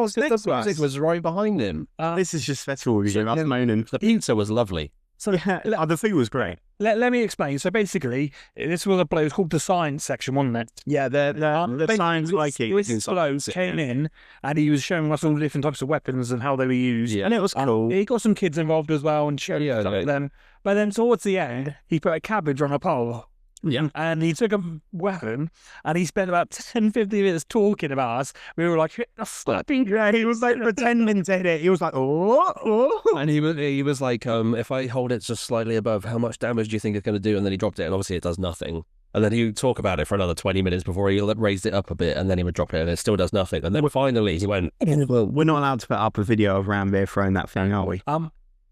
was right behind him. This is just festival review. I'm moaning. The pizza was lovely. So the food was great. Let me explain. So basically, this was a bloke. It was called the science section, wasn't it? Yeah, the science likey. This bloke came in and he was showing us all the different types of weapons and how they were used. Yeah. And it was cool. He got some kids involved as well and showed them. But then towards the end, he put a cabbage on a pole. Yeah. And he took a weapon and he spent about 10, 15 minutes talking about us. We were like, fucking great. He was like pretending to hit it. He was like, oh. And he was like, if I hold it just slightly above, how much damage do you think it's going to do? And then he dropped it and obviously it does nothing. And then he would talk about it for another 20 minutes before he raised it up a bit and then he would drop it and it still does nothing. And then finally he went, well, we're not allowed to put up a video of Ranveer throwing that thing, are we?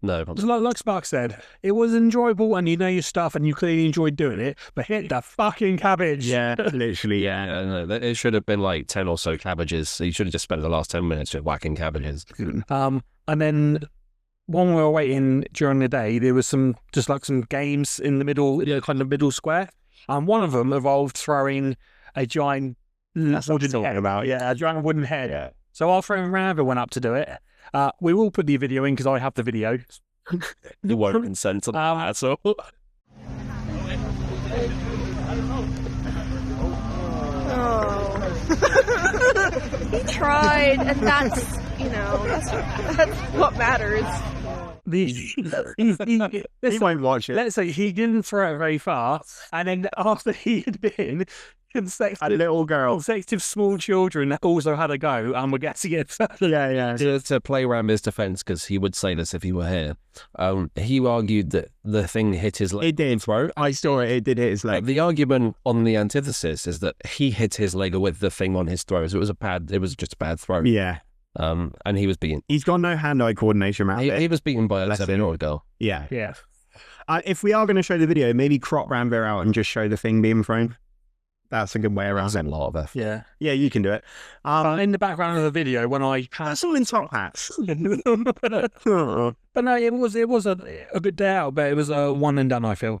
No. Like Spark said, it was enjoyable and you know your stuff and you clearly enjoyed doing it, but hit the fucking cabbage. Yeah, literally, yeah. No, it should have been like 10 or so cabbages. You should have just spent the last 10 minutes just whacking cabbages. And then when we were waiting during the day, there was some games in the middle, kind of middle square. And one of them involved throwing a giant wooden head. A giant wooden head. Yeah. So our friend Raver went up to do it. We will put the video in because I have the video. You won't consent to that at all. Oh. He tried, and that's, that's what matters. He won't watch it. Let's say he didn't throw it very far, and then after he had been A little girl. consecutive small children that also had a go and were getting it further. Yeah. To play Ram's defense, because he would say this if he were here, he argued that the thing hit his leg. It did. Throat. I saw it. It did hit his leg. The argument on the antithesis is that he hit his leg with the thing on his throat. So it was just a bad throat. Yeah. And he was beaten. He's got no hand-eye coordination around it. He was beaten by a Bless him. 7-year-old girl. Yeah. Yeah. If we are going to show the video, maybe crop Ranveer out and just show the thing being thrown. That's a good way around That's it. a lot of effort. Yeah. Yeah, you can do it. In the background of the video, when I That's all in top hats. but no, it was a good day out, but it was a one and done, I feel.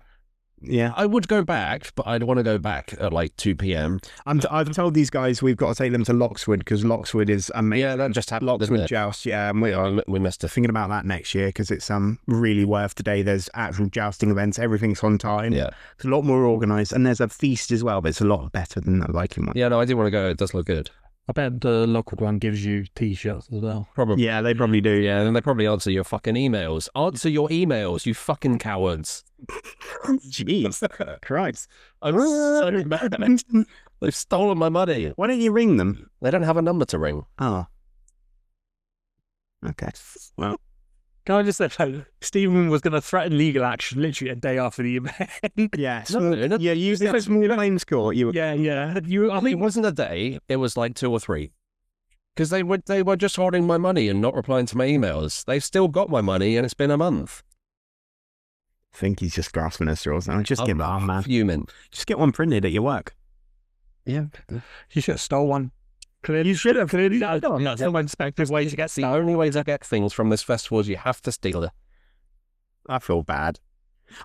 Yeah. I would go back, but I'd want to go back at like 2 p.m. I've told these guys we've got to take them to Lockswood because Lockswood is amazing. Yeah, that just happened, didn't Lockswood it? joust. Yeah, and We missed it. thinking about that next year because it's really worth the day. There's actual jousting events. Everything's on time. Yeah. It's a lot more organised, and there's a feast as well, but it's a lot better than the Viking one. Yeah, no, I do want to go. It does look good. I bet the local one gives you t-shirts as well. Probably. Yeah, they probably do. Yeah, and they probably answer your fucking emails. Answer your emails, you fucking cowards. Jeez, Christ! I'm so mad. They've stolen my money. Why don't you ring them? They don't have a number to ring. Oh, okay. Well, Can I just say, Stephen was going to threaten legal action literally a day after the event. yeah. No, Yeah, use the small claims court. You were yeah. I mean, it wasn't a day. It was like 2 or 3. Because they were just holding my money and not replying to my emails. They've still got my money, and it's been a month. I think he's just grasping at straws now. Just give it up, man. Fuming. Just get one printed at your work. Yeah. You should have stole one. You should have. No, that's the most effective way to get The only way to get things from this festival is you have to steal it. I feel bad.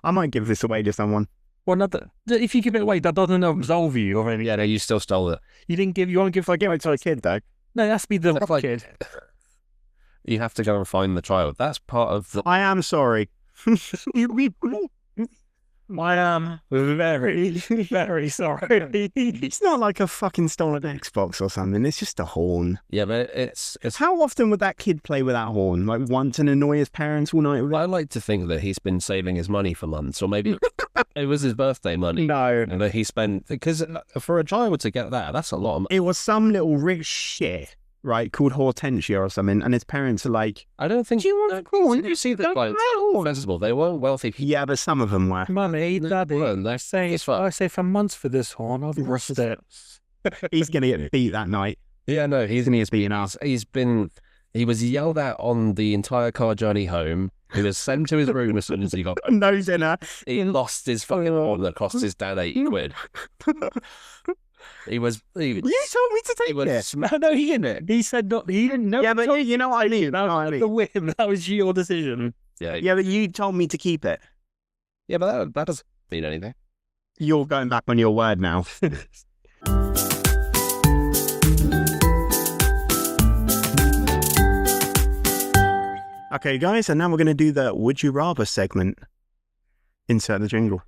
I might give this away to someone. Well, if you give it away, that doesn't absolve you of anything. Yeah, no, you still stole it. You didn't give. You want to give? If I give it to a kid, though. No, it has to be the That's like- kid. You have to go and find the child. That's part of the... I am sorry. I am very, very sorry. It's not like a fucking stolen Xbox or something. It's just a horn. Yeah, but it's... How often would that kid play with that horn? Like once and annoy his parents all night with it? I like to think that he's been saving his money for months, or maybe it was his birthday money. No. And that he spent... Because for a child to get that, that's a lot of money. It was some little rich shit, right, called Hortensia or something, and his parents are like, I don't think... do you want horn? You see that, Don't like, know. festival, they weren't wealthy people. Yeah, but some of them were. Money, Daddy. weren't. They're safe. I say for months for this horn. I've risked it. He's going to get beat that night. Yeah, no, he's... Isn't he? He's beaten us. He's been... He was yelled at on the entire car journey home. He was sent to his room as soon as he got... No dinner. He lost his fucking horn that cost his dad 80 quid. He was... You told me to He take was it. No, he didn't. He said not. He didn't know. Yeah, but you know what I mean. that was the whim. That was your decision. Yeah, Yeah, but you told me to keep it. yeah, but that doesn't mean anything. You're going back on your word now. Okay, guys, and now we're going to do the Would You Rather segment. Insert the jingle.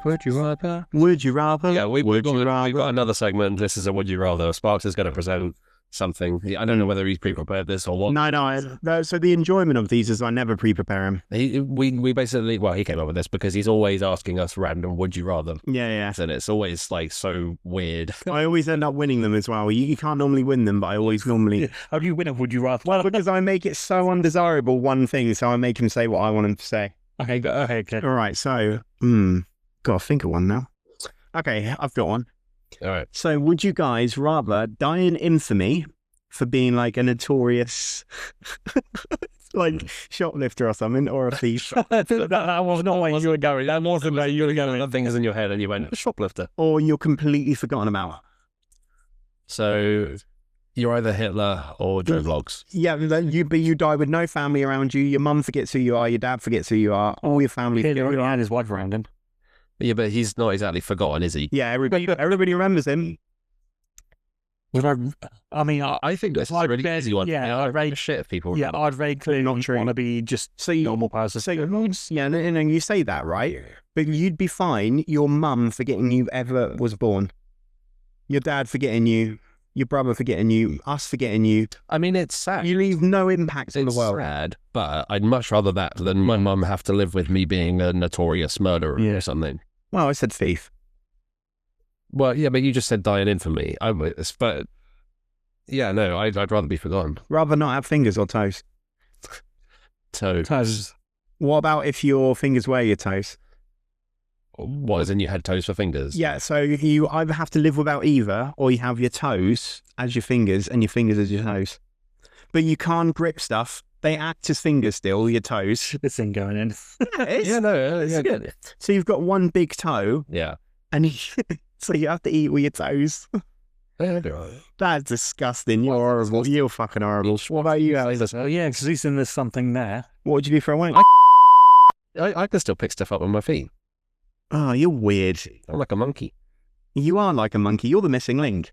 Would you rather? Would you rather? Yeah, we've Would you got rather? another segment. This is a Would You Rather. Sparks is going to present something. I don't know whether he's pre-prepared this or what. No. So the enjoyment of these is I never prepare him. We basically, well, he came up with this because he's always asking us random Would You Rather. Yeah. And it's always like so weird. I always end up winning them as well. You can't normally win them, but I always normally... How do you win a would you rather? Well, because I make it so undesirable, one thing, so I make him say what I want him to say. Okay, good. All right, so... Gotta think of one now. Okay, I've got one. All right. So would you guys rather die in infamy for being like a notorious like shoplifter or something, or a thief, that was not where you were going. That wasn't where you were going. That thing is in your head and you went, shoplifter. or you're completely forgotten about? So you're either Hitler or Joe Vlogs. Yeah, then you die with no family around you. Your mum forgets who you are. Your dad forgets who you are. All your family. He had his wife around him. Yeah, but he's not exactly forgotten, is he? Yeah, everybody remembers him. I mean, I think that's a really easy one. Yeah, I rate shit if people. yeah, I'd very clearly Not true. want to be just So you, normal person. so yeah, no, you say that, right? But you'd be fine. Your mum forgetting you ever was born. Your dad forgetting you. your brother forgetting you, us forgetting you. I mean, it's sad. You leave no impact on the It's world. sad, but I'd much rather that than my mum have to live with me being a notorious murderer or something. Well, I said thief. Well, yeah, but you just said dying in for me. But yeah, no, I'd rather be forgotten. Rather not have fingers or toes. Toes. What about if your fingers were your toes? What, as in you had toes for fingers? Yeah, so you either have to live without either, or you have your toes as your fingers and your fingers as your toes. But you can't grip stuff. They act as fingers still, your toes. This thing going in. It's good. So you've got one big toe, Yeah. and so you have to eat with your toes. Yeah, That's disgusting. You're horrible. You're fucking horrible. What about you, Alex? Oh, yeah, because at least there's something there. What would you do for a wank? I can still pick stuff up with my feet. Oh, you're weird. I'm like a monkey. You are like a monkey. You're the missing link.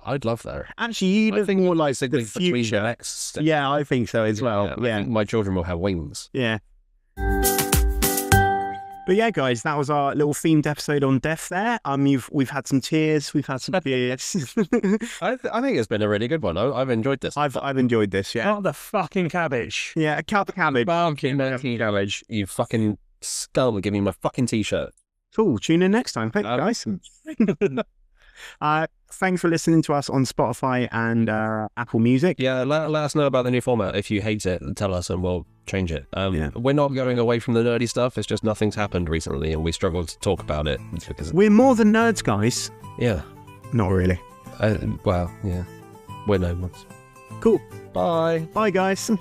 I'd love that. Actually, you I look think more like the between future. legs. Yeah, I think so as well. I Yeah. think my children will have wings. Yeah. But yeah, guys, that was our little themed episode on death there. We've had some tears, we've had some beers. I think it's been a really good one. I've enjoyed this. I've enjoyed this, yeah. Not the fucking cabbage. Yeah, a cup of cabbage. Pumpkin. Cabbage, you fucking scum, give me my fucking t-shirt. Cool. Tune in next time. Thanks, guys. Thanks for listening to us on Spotify and Apple Music. Yeah, let us know about the new format. If you hate it, tell us and we'll change it. We're not going away from the nerdy stuff. It's just nothing's happened recently and we struggle to talk about it. Because, We're more than nerds, guys. yeah. Not really. Well, yeah. We're no ones. Cool. Bye. Bye, guys.